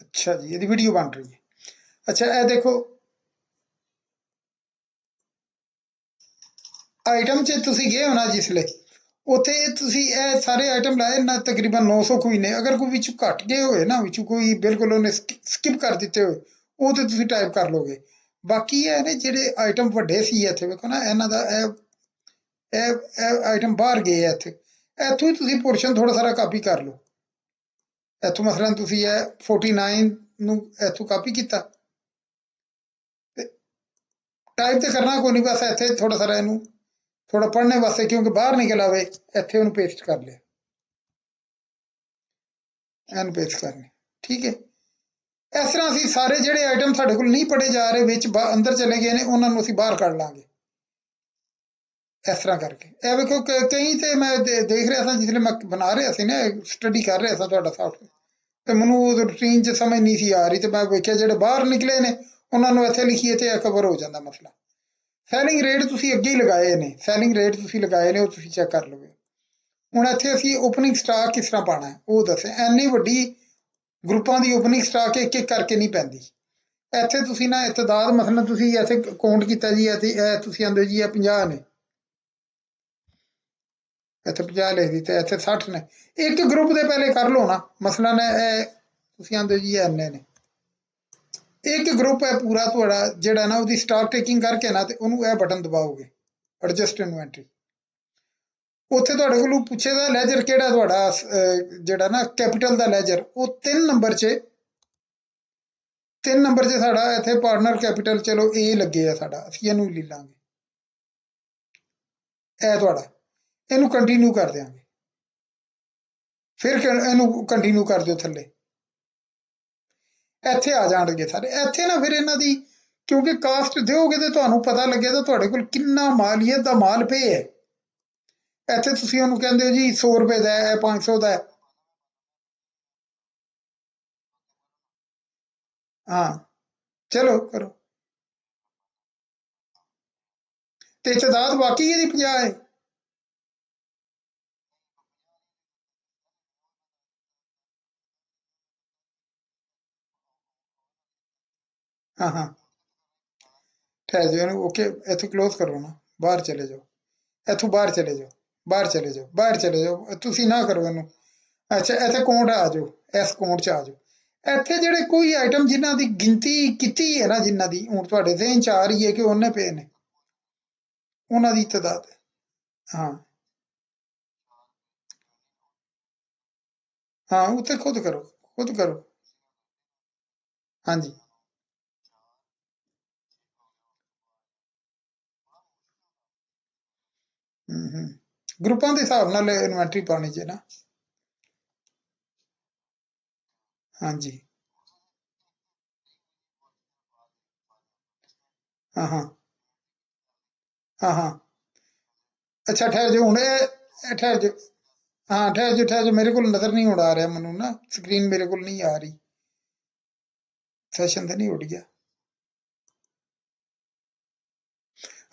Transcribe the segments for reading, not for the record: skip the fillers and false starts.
अच्छा जी, ये वीडियो बन रही है। अच्छा ये देखो आइटम च तुसी गए हो ना जिसले उत्थे तुसी ये सारे आइटम लाए ना तकरीबन 900 कोई ने अगर कोई विच घट गए होए ना विच कोई बिल्कुल उन्हें स्किप कर दिते होए वो तो तुसी टाइप कर लोगे बाकी ये ने जेडे आइटम वड्डे सी इत्थे वेखो ना इन्हां दा ਇਹ आइटम बाहर गए है इत्थे इत्थों ही तुसी पोर्शन थोड़ा सारा कापी कर लो इत्थों मसलन तुसी ये 49 ਨੂੰ इत्थों कापी किया टाइप तो करना कोई नहीं बस इत्थे थोड़ा सारा इनू थोड़ा पढ़ने वास्ते क्योंकि बाहर निकल आवे इत्थे उन्हें पेस्ट कर लिया एन पेस्ट करने ठीक है इस तरह असीं सारे जिहड़े आइटम साडे कोल नहीं पढ़े जा रहे विच अंदर चले गए ने उन्हां नूं असीं बाहर कढ लांगे इस तरह करके ਇਹ ਵੇਖੋ ਕਈ ਤੇ ਮੈਂ ਦੇਖ ਰਿਹਾ ਸਾਂ ਜਿਸਲੇ ਮੈਂ ਬਣਾ ਰਿਹਾ ਸੀ ਨਾ ਸਟੱਡੀ ਕਰ ਰਿਹਾ ਸਾਂ ਤੁਹਾਡਾ ਸੌਫਟਵੇਅਰ ਤੇ ਮੈਨੂੰ ਰੂਟੀਨ 'ਚ ਸਮਝ ਨਹੀਂ ਸੀ ਆ ਰਹੀ ਤੇ ਮੈਂ ਵੇਖਿਆ ਜਿਹੜੇ ਬਾਹਰ ਨਿਕਲੇ ਨੇ ਉਹਨਾਂ ਨੂੰ ਇੱਥੇ ਲਿਖੀਏ ਤੇ ਕਵਰ ਹੋ ਜਾਂਦਾ ਮਸਲਾ ਸੈਲਿੰਗ ਰੇਟ ਤੁਸੀਂ ਅੱਗੇ ਹੀ ਲਗਾਏ ਨੇ ਸੈਲਿੰਗ ਰੇਟ ਤੁਸੀਂ ਲਗਾਏ ਨੇ ਉਹ ਤੁਸੀਂ ਚੈੱਕ ਕਰ ਲਓਗੇ ਹੁਣ ਇੱਥੇ ਅਸੀਂ ਓਪਨਿੰਗ ਸਟਾਕ ਕਿਸ ਤਰ੍ਹਾਂ ਪਾਣਾ ਉਹ ਦੱਸੇ ਐਨੀ ਵੱਡੀ ਗਰੁੱਪਾਂ ਦੀ ਓਪਨਿੰਗ ਸਟਾਕ ਇੱਕ ਇੱਕ ਕਰਕੇ ਨਹੀਂ ਪੈਂਦੀ ਇੱਥੇ ਤੁਸੀਂ ਨਾ ਇਤਦਾਦ ਮਸਲਨ ਤੁਸੀਂ ਇੱਥੇ ਕਾਊਂਟ ਕੀਤਾ ਜੀ ਅਤੇ ਇਹ ਤੁਸੀਂ ਆਂਦੇ ਜੀ ਇਹ 50 ਨੇ ਇੱਥੇ 50 ਲਿਖ ਦਿੱਤੇ ਇੱਥੇ 60 ਨੇ ਇੱਕ ਗਰੁੱਪ ਦੇ ਪਹਿਲੇ ਕਰ ਲਓ ਨਾ ਮਸਲਨ ਇਹ ਤੁਸੀਂ ਆਂਦੇ ਜੀ ਇਹ ਇੰਨੇ ਨੇ ਇੱਕ ਗਰੁੱਪ ਹੈ ਪੂਰਾ ਤੁਹਾਡਾ ਜਿਹੜਾ ਨਾ ਉਹਦੀ ਸਟਾਕ ਟੇਕਿੰਗ ਕਰਕੇ ਨਾ ਤੇ ਉਹਨੂੰ ਇਹ ਬਟਨ ਦਬਾਓਗੇ ਐਡਜਸਟ ਇਨਵੈਂਟਰੀ ਉੱਥੇ ਤੁਹਾਡੇ ਕੋਲੋਂ ਪੁੱਛੇਗਾ ਲੈਜਰ ਕਿਹੜਾ ਤੁਹਾਡਾ ਜਿਹੜਾ ਨਾ ਕੈਪੀਟਲ ਦਾ ਲੈਜਰ ਉਹ 3 ਨੰਬਰ 'ਚ 3 ਨੰਬਰ 'ਚ ਸਾਡਾ ਇੱਥੇ ਪਾਰਟਨਰ ਕੈਪੀਟਲ ਚਲੋ ਇਹ ਲੱਗੇ ਆ ਸਾਡਾ ਅਸੀਂ ਇਹਨੂੰ ਲੈ ਲਾਂਗੇ ਇਹ ਤੁਹਾਡਾ ਇਹਨੂੰ ਕੰਟੀਨਿਊ ਕਰ ਦਿਆਂਗੇ ਫਿਰ ਇਹਨੂੰ ਕੰਟੀਨਿਊ ਕਰ ਦਿਓ ਥੱਲੇ ਇੱਥੇ ਆ ਜਾਣਗੇ ਸਾਰੇ ਇੱਥੇ ਨਾ ਫਿਰ ਇਹਨਾਂ ਦੀ ਕਿਉਂਕਿ ਕਾਸਟ ਦਿਓਗੇ ਤੇ ਤੁਹਾਨੂੰ ਪਤਾ ਲੱਗੇਗਾ ਤੁਹਾਡੇ ਕੋਲ ਕਿੰਨਾ ਮਾਲੀਅਤ ਦਾ ਮਾਲ ਪਿਆ ਹੈ ਇੱਥੇ ਤੁਸੀਂ ਉਹਨੂੰ ਕਹਿੰਦੇ ਹੋ ਜੀ 100 ਰੁਪਏ ਦਾ ਹੈ 500 ਦਾ ਹੈ ਹਾਂ ਚਲੋ ਕਰੋ ਤੇ ਤਦਾਦ ਬਾਕੀ ਇਹਦੀ 50 ਹੈ हाँ हाँ ठहर जाओ ना ओके इथों क्लोज करो ना बाहर चले जाओ इथों बाहर चले जाओ बाहर चले जाओ बाहर चले जाओ तुसी ना करो इनू अच्छा इत्थे काउंट आ जाओ इस काउंट च आ जाओ ਇੱਥੇ ਜਿਹੜੇ ਕੋਈ ਆਈਟਮ ਜਿਨ੍ਹਾਂ ਦੀ ਗਿਣਤੀ ਕੀਤੀ ਹੈ ਨਾ ਜਿਨ੍ਹਾਂ ਦੀ ਹੁਣ ਤੁਹਾਡੇ ਜ਼ਿਹਨ ਚ ਆ ਰਹੀ ਹੈ ਕਿ ਉਹਨੇ ਪਏ ਨੇ ਉਹਨਾਂ ਦੀ ਤਦਾਦ ਹਾਂ ਹਾਂ ਉੱਥੇ ਖੁਦ ਕਰੋ ਹਾਂਜੀ ग्रुपां के हिसाब नाल इन्वेंटरी पानी च ना हाँ जी हाँ हाँ हाँ हाँ अच्छा ठहर जाओ हूँ ठहर जाओ हाँ ठहर जाओ मेरे को नज़र नहीं उड़ा रहा मैनू ना स्क्रीन मेरे को नहीं आ रही सैशन तो नहीं उड़ गया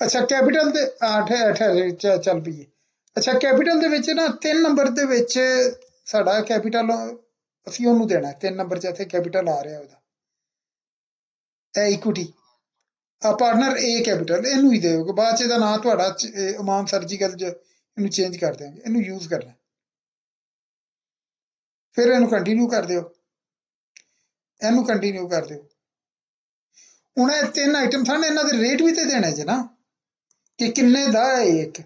अच्छा कैपिटल दे ठहर ठहर चल पईए अच्छा कैपिटल दे विच ना 3 नंबर दे विच साडा कैपिटल ਅਸੀਂ ਉਹਨੂੰ ਦੇਣਾ 3 ਨੰਬਰ 'ਚ ਇੱਥੇ ਕੈਪੀਟਲ ਆ ਰਿਹਾ ਉਹਦਾ ਇਹ ਇਕੁਇਟੀ ਆ ਪਾਰਟਨਰ ਏ ਕੈਪੀਟਲ ਇਹਨੂੰ ਹੀ ਦਿਓਗੇ ਬਾਅਦ 'ਚ ਇਹਦਾ ਨਾਂ ਤੁਹਾਡਾ ਇਮਾਮ ਸਰਜੀਕਲ 'ਚ ਇਹਨੂੰ ਚੇਂਜ ਕਰ ਦਿਆਂਗੇ ਇਹਨੂੰ ਯੂਜ਼ ਕਰਨਾ ਫਿਰ ਇਹਨੂੰ ਕੰਟੀਨਿਊ ਕਰ ਦਿਓ ਇਹਨੂੰ ਕੰਟੀਨਿਊ ਕਰ ਦਿਓ ਹੁਣ ਇਹ 3 ਆਈਟਮ ਸਨ ਇਹਨਾਂ ਦੇ ਰੇਟ ਵੀ ਤੇ ਦੇਣੇ ਜੇ ਨਾ ਕਿ ਕਿੰਨੇ ਦਾ ਹੈ ਇੱਕ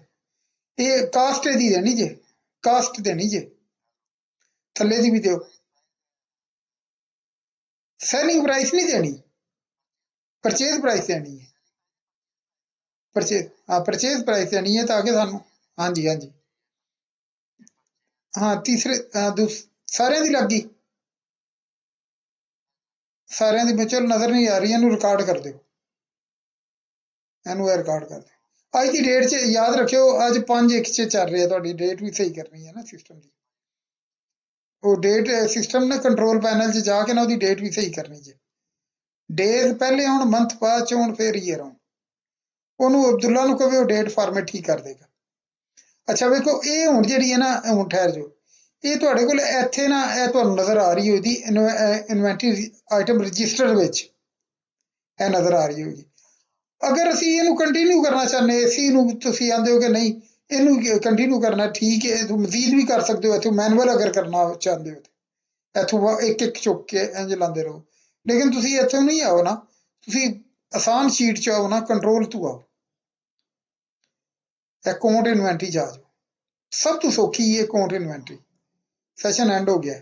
ਇਹ ਕਾਸਟ ਇਹਦੀ ਦੇਣੀ ਜੇ ਕਾਸਟ ਦੇਣੀ ਜੇ ਥੱਲੇ ਦੀ ਵੀ ਦਿਓ ਸੈਲਿੰਗ ਪ੍ਰਾइस नहीं देनी परचेज प्राइस देनी है परचेज हाँ परचेज प्राइस देनी है ताकि सानू हाँ जी हाँ जी हाँ तीसरे सारे दी लग गई सारे दी चलो नज़र नहीं आ रही इनू रिकॉर्ड कर दो इनू रिकॉर्ड कर दो अज की डेट च याद रखियो अज 5/1 च चल रही है तुहाडी डेट भी सही करनी है ना सिस्टम की वो डेट सिस्टम ने कंट्रोल पैनल च जाके ना उसकी डेट भी सही करनी जे डेज पहले आउण मंथ बाद च आउण फिर ईयर आउण ਉਹਨੂੰ ਅਬਦੁੱਲਾ ਨੂੰ ਕਹੇ ਉਹ ਡੇਟ ਫਾਰਮੈਟ ਠੀਕ ਕਰ ਦੇਗਾ ਅੱਛਾ ਵੇਖੋ ਇਹ ਹੁਣ ਜਿਹੜੀ ਹੈ ਨਾ ਹੁਣ ਠਹਿਰ ਜਾਓ ਇਹ ਤੁਹਾਡੇ ਕੋਲ ਇੱਥੇ ਨਾ ਇਹ ਤੁਹਾਨੂੰ ਨਜ਼ਰ ਆ ਰਹੀ ਹੋਏਗੀ ਇਨਵੈਂਟਰੀ ਆਈਟਮ ਰਜਿਸਟਰ ਵਿੱਚ ਇਹ ਨਜ਼ਰ ਆ ਰਹੀ ਹੋਏਗੀ। ਅਗਰ ਅਸੀਂ ਇਹਨੂੰ ਕੰਟੀਨਿਊ ਕਰਨਾ ਚਾਹੁੰਦੇ ਇਸੀ ਨੂੰ ਤੁਸੀਂ ਆਂਦੇ ਹੋ ਕਿ ਨਹੀਂ ਇਹਨੂੰ ਕੰਟੀਨਿਊ ਕਰਨਾ ਠੀਕ ਹੈ ਤੂੰ ਮਜ਼ੀਦ ਵੀ ਕਰ ਸਕਦੇ ਹੋ ਇੱਥੋਂ ਮੈਨੂਅਲ ਅਗਰ ਕਰਨਾ ਚਾਹੁੰਦੇ ਹੋ ਇੱਥੋਂ ਇੱਕ ਇੱਕ ਚੁੱਕ ਕੇ ਇੰਝ ਲਾਉਂਦੇ ਰਹੋ। ਲੇਕਿਨ ਤੁਸੀਂ ਇੱਥੋਂ ਨਹੀਂ ਆਓ ਨਾ, ਤੁਸੀਂ ਆਸਾਨ ਸ਼ੀਟ 'ਚ ਆਓ ਨਾ, ਕੰਟਰੋਲ ਤੋਂ ਆਓ, ਅਕਾਊਂਟ ਇਨਵੈਂਟਰੀ 'ਚ ਆ ਜਾਓ। ਸਭ ਤੋਂ ਸੌਖੀ ਹੈ ਅਕਾਊਂਟ ਇਨਵੈਂਟਰੀ। ਸੈਸ਼ਨ ਐਂਡ ਹੋ ਗਿਆ,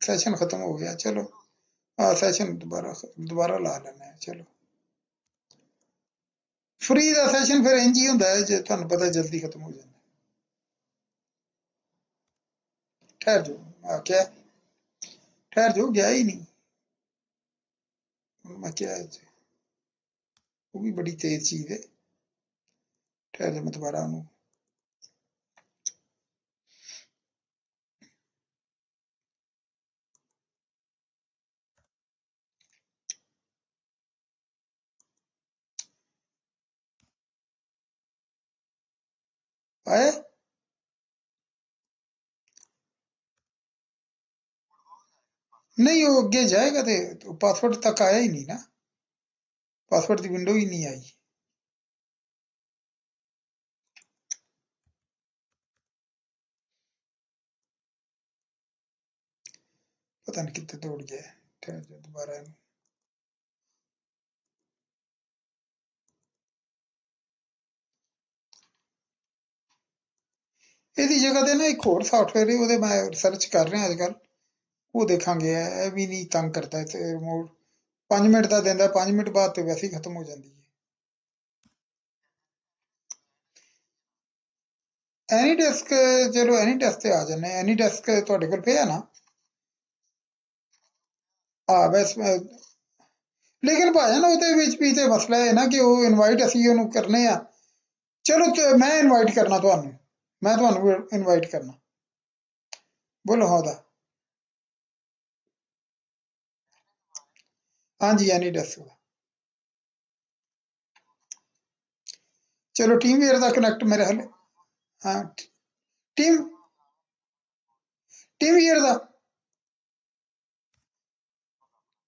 ਸੈਸ਼ਨ ਖਤਮ ਹੋ ਗਿਆ। ਚਲੋ ਸੈਸ਼ਨ ਦੁਬਾਰਾ ਲਾ ਲੈਂਦੇ ਹਾਂ। ਚਲੋ ਫ੍ਰੀ ਦਾ ਸੈਸ਼ਨ ਫਿਰ ਇੰਝ ਹੀ ਹੁੰਦਾ ਹੈ, ਜੇ ਤੁਹਾਨੂੰ ਪਤਾ ਜਲਦੀ ਖਤਮ ਹੋ ਜਾਂਦਾ। ਠਹਿਰ ਜਾਓ, ਆਖਿਆ ਠਹਿਰ ਜਾਓ, ਗਿਆ ਹੀ ਨਹੀਂ। ਮੈਂ ਕਿਹਾ ਉਹ ਵੀ ਬੜੀ ਤੇਜ਼ ਚੀਜ਼ ਹੈ। ਠਹਿਰ ਜਾਓ, ਮੈਂ ਦੁਬਾਰਾ ਉਹਨੂੰ ਆਇਆ ਨਹੀਂ, ਉਹ ਅੱਗੇ ਜਾਏਗਾ ਤੇ ਪਾਸਵਰਡ ਤੱਕ ਆਇਆ ਹੀ ਨਹੀਂ ਨਾ, ਪਾਸਵਰਡ ਦੀ ਵਿੰਡੋ ਹੀ ਨਹੀਂ ਆਈ। ਪਤਾ ਨਹੀਂ ਕਿੱਥੇ ਦੌੜ ਗਿਆ। ਠਹਿਰ ਜਾਓ, ਦੁਬਾਰਾ ਇਹਨੂੰ ਇਹਦੀ ਜਗ੍ਹਾ ਤੇ ਨਾ ਇੱਕ ਹੋਰ ਸਾਫਟਵੇਅਰ ਹੈ, ਉਹਦੇ ਮੈਂ ਰਿਸਰਚ ਕਰ ਰਿਹਾ ਅੱਜ ਕੱਲ੍ਹ, ਉਹ ਦੇਖਾਂਗੇ। ਇਹ ਵੀ ਨਹੀਂ ਤੰਗ ਕਰਦਾ ਤੇ ਰਿਮੋਟ 5 ਮਿੰਟ ਦਾ ਦਿੰਦਾ, 5 ਮਿੰਟ ਬਾਅਦ ਤੇ ਵੈਸੇ ਹੀ ਖਤਮ ਹੋ ਜਾਂਦੀ ਹੈ। ਐਨੀ ਡੈਸਕ, ਚਲੋ ਐਨੀ ਡੈਸਕ ਤੇ ਆ ਜਾਂਦੇ। ਐਨੀ ਡੈਸਕ ਤੁਹਾਡੇ ਕੋਲ ਪਿਆ ਨਾ? ਬਸ ਲੇਕਿਨ ਭਾਜਨ ਉਹਦੇ ਵਿੱਚ ਵੀ ਤੇ ਮਸਲਾ ਹੈ ਨਾ ਕਿ ਉਹ ਇਨਵਾਈਟ ਅਸੀਂ ਉਹਨੂੰ ਕਰਨੇ ਆ। ਚਲੋ ਮੈਂ ਇਨਵਾਈਟ ਕਰਨਾ ਤੁਹਾਨੂੰ, ਮੈਂ ਤੁਹਾਨੂੰ ਇਨਵਾਈਟ ਕਰਨਾ। ਬੋਲੋ ਉਹਦਾ। ਹਾਂਜੀ ਐਨੀ ਡੈਸਕ ਦਾ। ਚਲੋ ਟੀਮ ਵੀਅਰ ਦਾ ਕਨੈਕਟ ਮੇਰੇ ਹਾਲੇ। ਹਾਂ ਟੀਮ ਟੀਮ ਵੀਅਰ ਦਾ।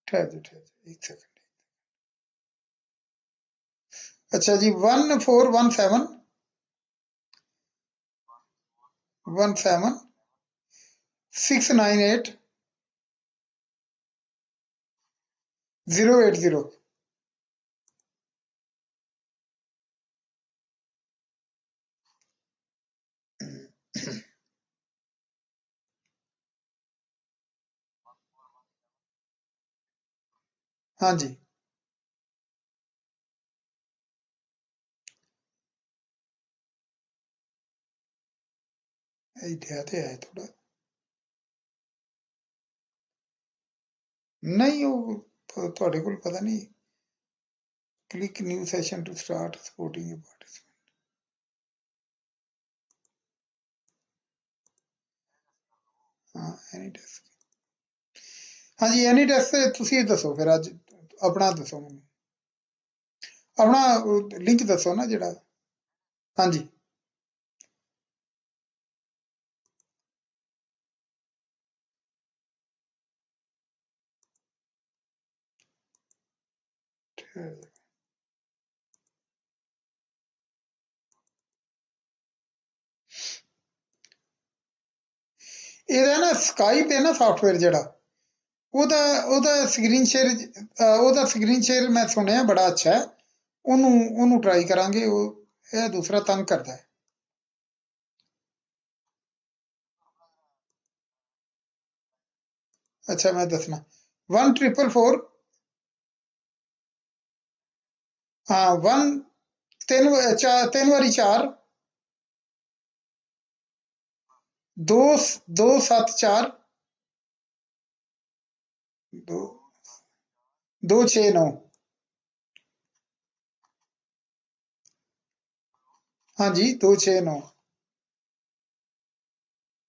ਠਹਿਰ ਜਾਓ, ਠਹਿਰ ਜਾਓ, ਇੱਕ ਸੈਕਿੰਡ। ਅੱਛਾ ਜੀ, 1417 698 080। ਹਾਂਜੀ ਇੱਥੇ ਤੇ ਹੈ ਥੋੜਾ। ਨਹੀਂ ਉਹ ਤੁਹਾਡੇ ਕੋਲ ਪਤਾ ਨਹੀਂ। Click new session to start supporting you participate. ਹਾਂ ਐਨੀ ਡੈਸਕ। ਹਾਂਜੀ ਐਨੀ ਡੈਸਕ ਤੁਸੀਂ ਦੱਸੋ ਫਿਰ ਅੱਜ ਆਪਣਾ ਦੱਸੋ ਮੈਨੂੰ, ਆਪਣਾ ਲਿੰਕ ਦੱਸੋ ਨਾ ਜਿਹੜਾ। ਹਾਂਜੀ ਇਹਦਾ ਨਾ ਸਕਾਈਪ ਹੈ ਨਾ ਸਾਫਟਵੇਅਰ ਜਿਹੜਾ, ਉਹਦਾ ਉਹਦਾ ਸਕਰੀਨ ਸ਼ੇਅਰ, ਉਹਦਾ ਸਕਰੀਨ ਸ਼ੇਅਰ ਮੈਂ ਸੁਣਿਆ ਬੜਾ ਅੱਛਾ ਹੈ। ਉਹਨੂੰ ਟਰਾਈ ਕਰਾਂਗੇ। ਉਹ ਇਹ ਦੂਸਰਾ ਤੰਗ ਕਰਦਾ ਹੈ। ਅੱਛਾ ਮੈਂ ਦੱਸਣਾ 1444। ਹਾਂ 3 ਵਾਰੀ 4 2 2 7 4 2 2 6 9। ਹਾਂਜੀ 2 6 9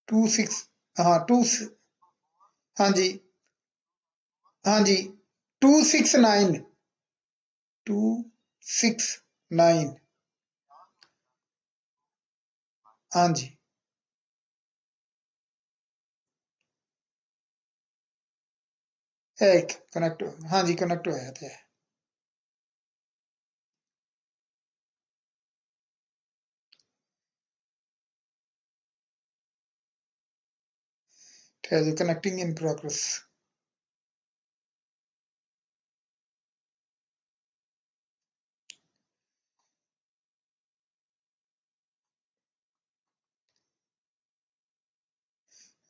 2 6। हाँ 2। ਹਾਂਜੀ ਹਾਂਜੀ 2 6 9। 2 6 9। ਹਾਂਜੀ एक कनेक्ट, हाँ जी कनेक्ट होया ते है। ठहर जाओ, connecting in progress.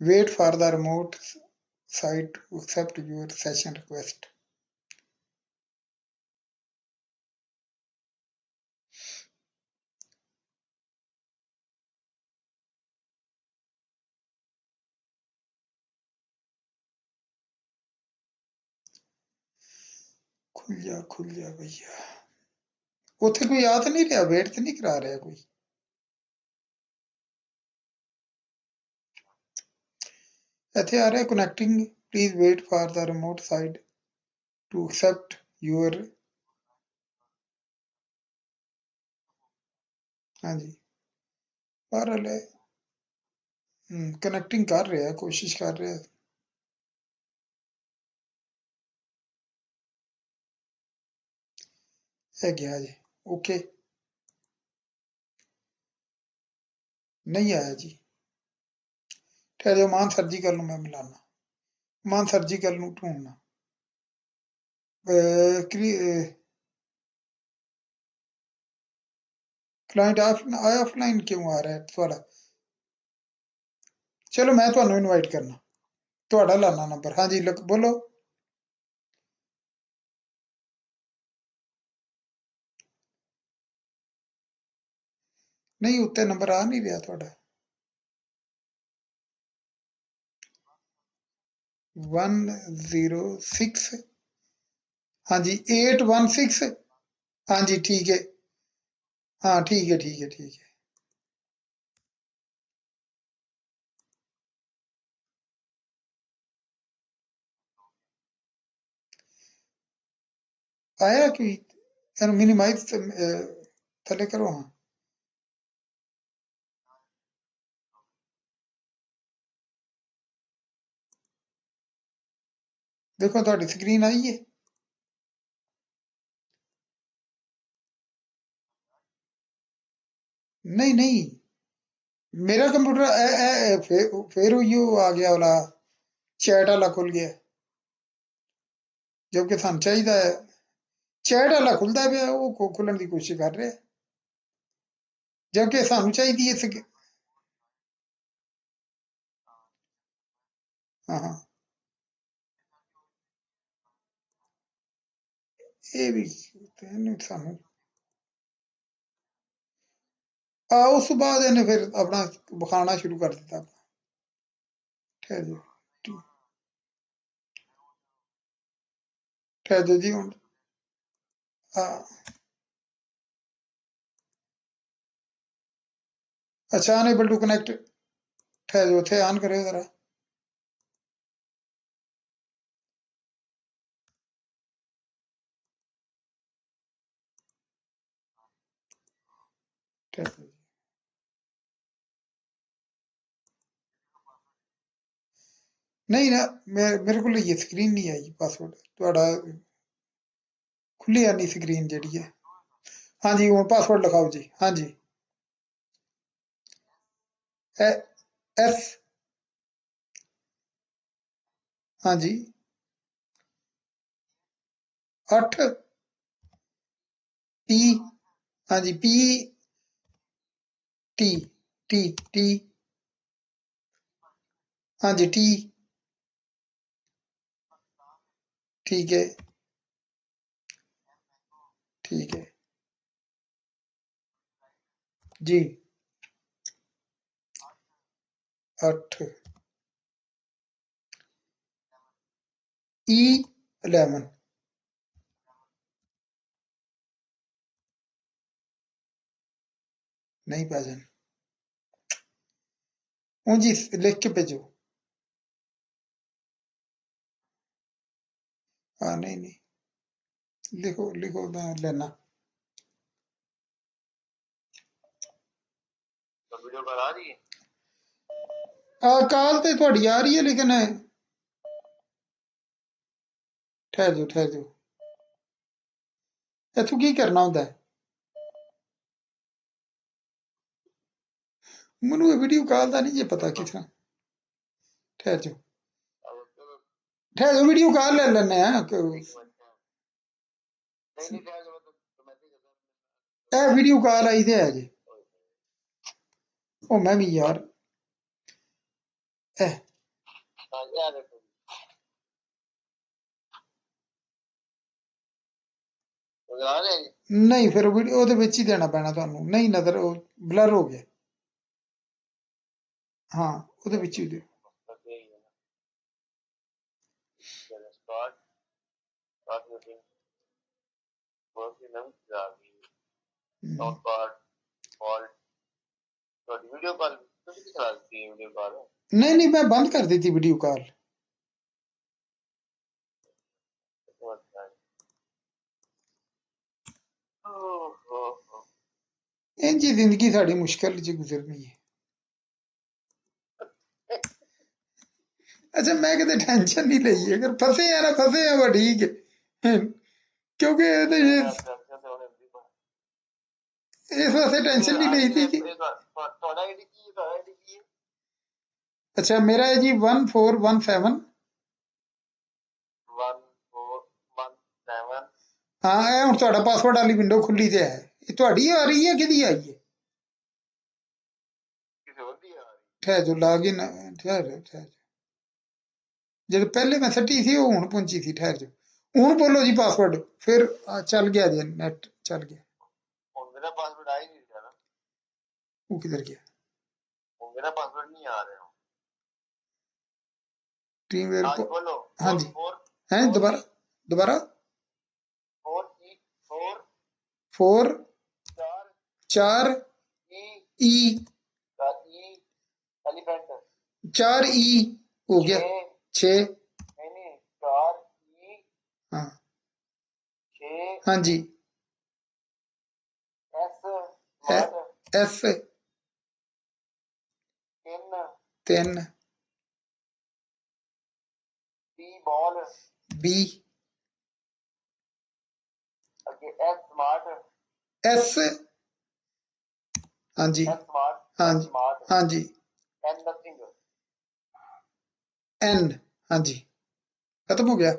Wait for the remote site to accept your session request. खुल जा भैया। ਉੱਥੇ ਕੋਈ ਆ ਤਾਂ ਨਹੀਂ ਰਿਹਾ, ਵੇਟ ਤੇ ਨਹੀਂ ਕਰਾ ਰਿਹਾ ਕੋਈ। ਇੱਥੇ ਆ ਰਿਹਾ connecting, please wait for the remote site to accept your. ਹਾਂਜੀ ਪਰ ਹਲੇ ਕਨੈਕਟਿੰਗ ਕਰ ਰਿਹਾ, ਕੋਸ਼ਿਸ਼ ਕਰ ਰਿਹਾ। ਇਹ ਗਿਆ ਜੀ, ਓਕੇ ਨਹੀਂ ਆਇਆ ਜੀ। ਠਹਿਰ ਜਾਓ, ਮਾਨ ਸਰਜੀਕਲ ਨੂੰ ਮੈਂ ਮਿਲਾਨਾ, ਮਾਨ ਸਰਜੀਕਲ ਨੂੰ ਢੂੰढਣਾ। ਕਲਾਇੰਟ ਆਫਲਾਈਨ ਕਿਉਂ ਆ ਰਿਹਾ ਤੁਹਾਡਾ? ਚਲੋ ਮੈਂ ਤੁਹਾਨੂੰ ਇਨਵਾਈਟ ਕਰਨਾ, ਤੁਹਾਡਾ ਲਾਣਾ ਨੰਬਰ। ਹਾਂਜੀ ਬੋਲੋ। ਨਹੀਂ ਉੱਤੇ ਨੰਬਰ ਆ ਨਹੀਂ ਰਿਹਾ ਤੁਹਾਡਾ। 106, ਹਾਂਜੀ 816। ਹਾਂਜੀ ठीक है, हाँ ठीक है ठीक है ठीक है। आया कि मिनिमाइज थले करो, हाँ देखो थोड़ी स्क्रीन आई है। नहीं नहीं, मेरा कंप्यूटर फिर यू आ गया वाला चैट वाला खुल गया, जबकि सानू चाहिए है चैट वाला खुलता पे वो खुलन की कोशिश कर रहे, जबकि सानू चाहिए है। हाँ हाँ, ये भी सानू उस तो बाद इन्हें फिर अपना बखाना शुरू कर दिता अपना। ठहर जाओ ठहर जाओ जी हुण अच्छा अनएबल टू कनेक्ट। ठहर जाओ, थे ऑन करो जरा। ठहर जाओ। नहीं ना, मेरे को ये स्क्रीन नहीं आई पासवर्ड थोड़ा खुली आनी स्क्रीन जी है। हाँ जी हूँ पासवर्ड लिखाओ जी। हाँ जी एस, हाँ जी 8 पी, हाँ G P T T T, हाँ जी टी, ठीक है ठीक है जी। 8 E11, नहीं पहचान। जी लिख के भेजो। हाँ नहीं नहीं, लिखो लिखो मैं लेना। वीडियो कॉल आ रही है? कॉल तो थोड़ी आ रही है लेकिन ਠਹਿਰ ਜਾਓ ਠਹਿਰ ਜਾਓ। ਇੱਥੋਂ ਕੀ ਕਰਨਾ ਹੁੰਦਾ ਹੈ? ਮੈਨੂੰ ਇਹ ਵੀਡੀਓ ਕਾਲ ਦਾ ਨਹੀਂ ਜੇ ਪਤਾ ਕਿਸ ਤਰ੍ਹਾਂ। ਠਹਿਰ ਜਾਓ ਠਹਿਰ ਜਾਓ, ਵੀਡੀਓ ਕਾਲ ਲੈ ਲੈਂਦੇ ਆ। ਇਹ ਵੀਡੀਓ ਕਾਲ ਆਈ ਤੇ ਹੈ ਜੀ। ਉਹ ਮੈਂ ਵੀ ਯਾਰ ਇਹ ਨਹੀਂ, ਫਿਰ ਵੀਡੀਓ ਉਹਦੇ ਵਿੱਚ ਹੀ ਦੇਣਾ ਪੈਣਾ ਤੁਹਾਨੂੰ। ਨਹੀਂ ਨਜ਼ਰ, ਉਹ ਬਲਰ ਹੋ ਗਿਆ। ਹਾਂ, ਉਹਦੇ ਵਿੱਚ ਹੀ ਦਿਓ। ਨਹੀਂ ਨਹੀਂ, ਮੈਂ ਬੰਦ ਕਰ ਦਿੱਤੀ ਵੀਡੀਓ ਕਾਲ। ਇੰਝ ਹੀ ਜ਼ਿੰਦਗੀ ਸਾਡੀ ਮੁਸ਼ਕਿਲ ਚ ਗੁਜ਼ਰਨੀ ਹੈ। ਅੱਛਾ, ਮੈਂ ਕਿਤੇ ਟੈਨਸ਼ਨ ਨਹੀਂ ਲਈ। ਅਗਰ ਫਸੇ ਆ ਨਾ ਫਸੇ ਆ ਵਾ ਠੀਕ ਹੈ, ਕਿਉਂਕਿ ਇਹਦੇ ਇਸ ਵਾਸਤੇ ਟੈਨਸ਼ਨ ਨਹੀਂ ਲਈ ਸੀ ਕਿ ਅੱਛਾ, ਮੇਰਾ ਹੈ ਜੀ 1417। ਹਾਂ, ਇਹ ਹੁਣ ਤੁਹਾਡਾ ਪਾਸਵਰਡ ਵਾਲੀ ਵਿੰਡੋ ਖੁੱਲੀ ਤੇ ਹੈ। ਇਹ ਤੁਹਾਡੀ ਆ ਰਹੀ ਹੈ ਕਿਹਦੀ ਆਈ ਹੈ? ਠਹਿਰ ਜਾਓ, ਲਾਗਿਨ ਠਹਿਰ ਠਹਿਰ। ਜਦੋਂ ਪਹਿਲੇ ਮੈਂ ਸੱਟੀ ਸੀ ਉਹ ਹੁਣ ਪਹੁੰਚੀ ਸੀ। ਠਹਿਰ ਜਾਓ, ਹੁਣ ਬੋਲੋ ਜੀ ਪਾਸਵਰਡ। ਫਿਰ ਚੱਲ ਗਿਆ ਜੀ, ਨੈਟ ਚੱਲ ਗਿਆ। ਉਹ ਕਿਧਰ ਗਿਆ? ਟੀਮਵੇਅਰ ਹਾਂਜੀ ਹੈ। ਦੁਬਾਰਾ ਦੁਬਾਰਾ 4 4 E 4 E ਹੋ ਗਿਆ 6। ਹਾਂ ਹਾਂਜੀ, S 3 B S ਹਾਂਜੀ ਹਾਂਜੀ ਹਾਂਜੀ N ਹਾਂਜੀ, ਖਤਮ ਹੋ ਗਿਆ।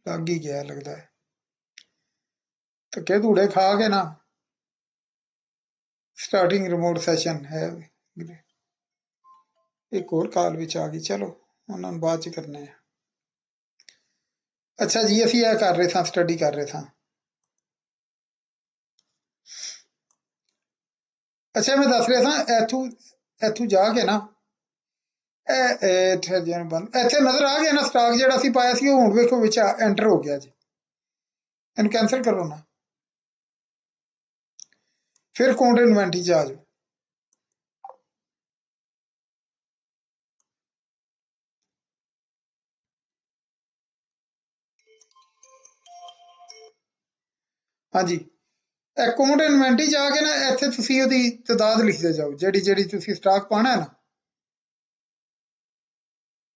ਲੱਗ ਹੀ ਗਿਆ ਲੱਗਦਾ ਹੈ। ਧੱਕੇ ਧੂੜੇ ਖਾ ਕੇ ਨਾ ਸਟਾਰਟਿੰਗ ਰਿਮੋਟ ਸੈਸ਼ਨ ਹੈ। ਇੱਕ ਹੋਰ ਕਾਲ ਵਿੱਚ ਆ ਗਈ। ਚਲੋ ਉਹਨਾਂ ਨੂੰ ਬਾਅਦ ਚ ਕਰਨੇ ਆ। ਅੱਛਾ ਜੀ, ਅਸੀਂ ਇਹ ਕਰ ਰਹੇ ਸਾਂ, ਸਟੱਡੀ ਕਰ ਰਹੇ ਸਾਂ। ਅੱਛਾ, ਮੈਂ ਦੱਸ ਰਿਹਾ ਸਾਂ ਇੱਥੋਂ ਜਾ ਕੇ ਨਾ ਬੰਦ ਇੱਥੇ ਨਜ਼ਰ ਆ ਗਿਆ ਨਾ ਸਟਾਕ ਜਿਹੜਾ ਅਸੀਂ ਪਾਇਆ ਸੀ, ਉਹ ਹੁਣ ਵੇਖੋ ਵਿੱਚ ਐਂਟਰ ਹੋ ਗਿਆ ਜੀ। ਇਹਨੂੰ ਕੈਂਸਲ ਕਰੋ ਨਾ, ਫਿਰ ਕਾਊਂਟ ਇਨਵੈਂਟਰੀ ਚ ਆ ਜਾਓ। ਹਾਂਜੀ, ਅਕਾਊਂਟ ਇਨਵੈਂਟਰੀ ਚ ਆ ਕੇ ਨਾ ਇੱਥੇ ਤੁਸੀਂ ਉਹਦੀ ਤਾਦਾਦ ਲਿਖਦੇ ਜਾਓ, ਜਿਹੜੀ ਜਿਹੜੀ ਤੁਸੀਂ ਸਟਾਕ ਪਾਣਾ ਹੈ ਨਾ।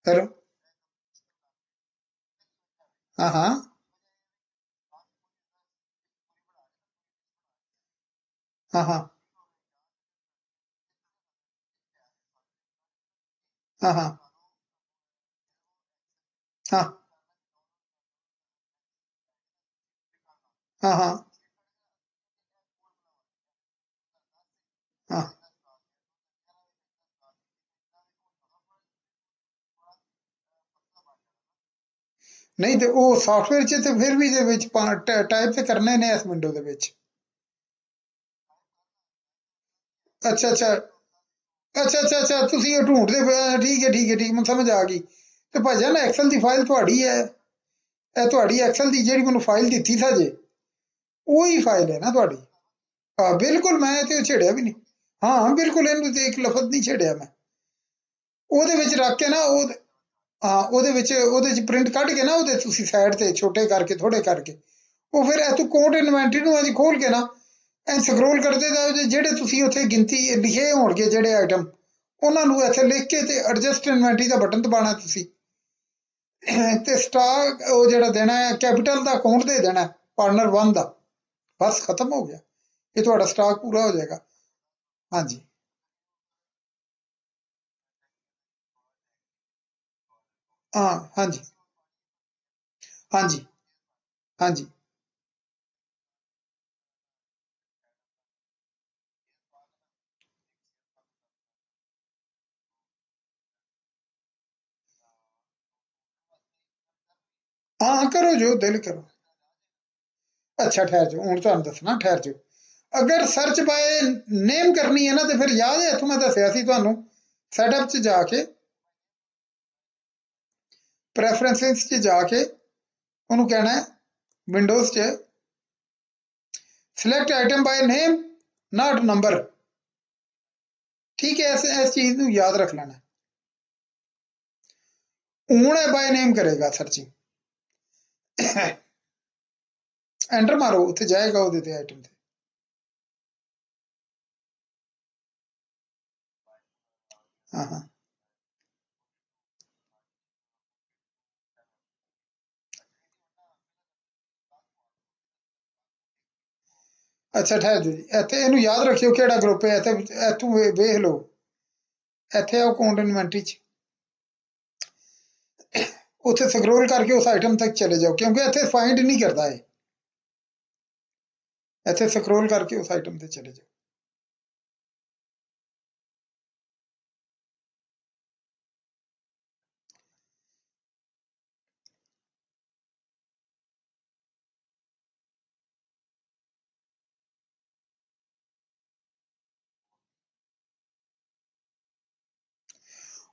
ਹੈਲੋ, ਹਾਂ ਹਾਂ ਹਾਂ ਹਾਂ ਹਾਂ ਹਾਂ ਹਾਂ ਹਾਂ ਹਾਂ ਹਾਂ। ਨਹੀਂ ਤੇ ਉਹ ਸਾਫਟਵੇਅਰ ਚ ਤੇ ਫਿਰ ਵੀ ਦੇ ਵਿੱਚ ਟਾਈਪ ਤੇ ਕਰਨੇ ਨੇ ਇਸ ਵਿੰਡੋ ਦੇ ਵਿੱਚ। ਅੱਛਾ ਅੱਛਾ ਅੱਛਾ ਅੱਛਾ ਅੱਛਾ, ਤੁਸੀਂ ਉਹ ਢੂੰਡਦੇ ਪਏ। ਠੀਕ ਹੈ ਠੀਕ ਹੈ ਠੀਕ, ਮੈਨੂੰ ਸਮਝ ਆ ਗਈ। ਤੇ ਭਾਈਜਾਨ ਐਕਸਲ ਦੀ ਫਾਈਲ ਤੁਹਾਡੀ ਹੈ, ਇਹ ਤੁਹਾਡੀ ਐਕਸਲ ਦੀ ਜਿਹੜੀ ਮੈਨੂੰ ਫਾਈਲ ਦਿੱਤੀ ਸੀ ਜੇ, ਉਹੀ ਫਾਈਲ ਹੈ ਨਾ ਤੁਹਾਡੀ? ਹਾਂ ਬਿਲਕੁਲ, ਮੈਂ ਤੇ ਛੇੜਿਆ ਵੀ ਨਹੀਂ। ਹਾਂ ਬਿਲਕੁਲ, ਇਹਨੂੰ ਤੇ ਇੱਕ ਲਫ਼ਜ਼ ਨਹੀਂ ਛੇੜਿਆ ਮੈਂ। ਉਹਦੇ ਵਿੱਚ ਰੱਖ ਕੇ ਨਾ ਉਹ ਹਾਂ, ਉਹਦੇ ਚ ਪ੍ਰਿੰਟ ਕੱਢ ਕੇ ਨਾ ਉਹਦੇ ਤੁਸੀਂ ਸਾਈਡ ਤੇ ਛੋਟੇ ਕਰਕੇ ਥੋੜੇ ਕਰਕੇ ਉਹ ਫਿਰ ਇਹ ਤੂੰ ਕੋਡ ਇਨਵੈਂਟਰੀ ਨੂੰ ਅਸੀਂ ਖੋਲ ਕੇ ਨਾ ਐਂ ਸਕਰੋਲ ਕਰਦੇ ਜਾਓ, ਜਿਹੜੇ ਤੁਸੀਂ ਉੱਥੇ ਗਿਣਤੀ ਲਿਖੇ ਹੋਣਗੇ ਜਿਹੜੇ ਆਈਟਮ, ਉਹਨਾਂ ਨੂੰ ਇੱਥੇ ਲਿਖ ਕੇ ਤੇ ਐਡਜਸਟ ਇਨਵੈਂਟਰੀ ਦਾ ਬਟਨ ਦਬਾਉਣਾ ਤੁਸੀਂ। ਤੇ ਸਟਾਕ ਉਹ ਜਿਹੜਾ ਦੇਣਾ ਹੈ ਕੈਪੀਟਲ ਦਾ ਅਕਾਊਂਟ ਦੇ ਦੇਣਾ ਪਾਰਟਨਰ 1 ਦਾ, ਬਸ ਖਤਮ ਹੋ ਗਿਆ, ਇਹ ਤੁਹਾਡਾ ਸਟਾਕ ਪੂਰਾ ਹੋ ਜਾਏਗਾ। ਹਾਂਜੀ ਹਾਂ ਹਾਂਜੀ ਹਾਂਜੀ ਹਾਂਜੀ ਹਾਂ ਕਰੋ ਜੋ ਦਿਲ ਕਰੋ। ਅੱਛਾ ਠਹਿਰ ਜਾਓ, ਹੁਣ ਤੁਹਾਨੂੰ ਦੱਸਣਾ, ਠਹਿਰ ਜਾਓ। ਅਗਰ ਸਰਚ ਬਾਏ ਨੇਮ ਕਰਨੀ ਹੈ ਨਾ, ਤੇ ਫਿਰ ਯਾਦ ਹੈ ਇੱਥੋਂ ਮੈਂ ਦੱਸਿਆ ਸੀ ਤੁਹਾਨੂੰ, ਸੈਟਅਪ 'ਚ ਜਾ ਕੇ, ਪ੍ਰੈਫਰੈਂਸਿਸ 'ਚ ਜਾ ਕੇ ਉਹਨੂੰ ਕਹਿਣਾ ਵਿੰਡੋਜ਼ 'ਚ select item by name not number. ਠੀਕ ਹੈ, ਇਸ ਚੀਜ਼ ਨੂੰ ਯਾਦ ਰੱਖ ਲੈਣਾ। ਹੁਣ ਇਹ ਬਾਏ ਨੇਮ ਕਰੇਗਾ ਸਰਚਿੰਗ, ਐਂਟਰ ਮਾਰੋ, ਉੱਥੇ ਜਾਏਗਾ ਉਹਦੇ ਤੇ ਆਈਟਮ ਤੇ। ਹਾਂ ਹਾਂ ਅੱਛਾ ਠਹਿਰ ਜਾਓ ਜੀ, ਇੱਥੇ ਇਹਨੂੰ ਯਾਦ ਰੱਖਿਓ ਕਿਹੜਾ ਗਰੁੱਪ ਹੈ, ਇੱਥੇ ਇੱਥੋਂ ਵੇਖ ਲਓ, ਇੱਥੇ ਆਓ ਅਕਾਊਂਟ ਇਨਵੈਂਟਰੀ 'ਚ, ਉੱਥੇ ਸਕਰੋਲ ਕਰਕੇ ਉਸ ਆਈਟਮ ਤੱਕ ਚਲੇ ਜਾਓ, ਕਿਉਂਕਿ ਇੱਥੇ ਫਾਈਂਡ ਨਹੀਂ ਕਰਦਾ ਹੈ, ਇੱਥੇ ਸਕਰੋਲ ਕਰਕੇ ਉਸ ਆਈਟਮ ਤੇ ਚਲੇ ਜਾਓ।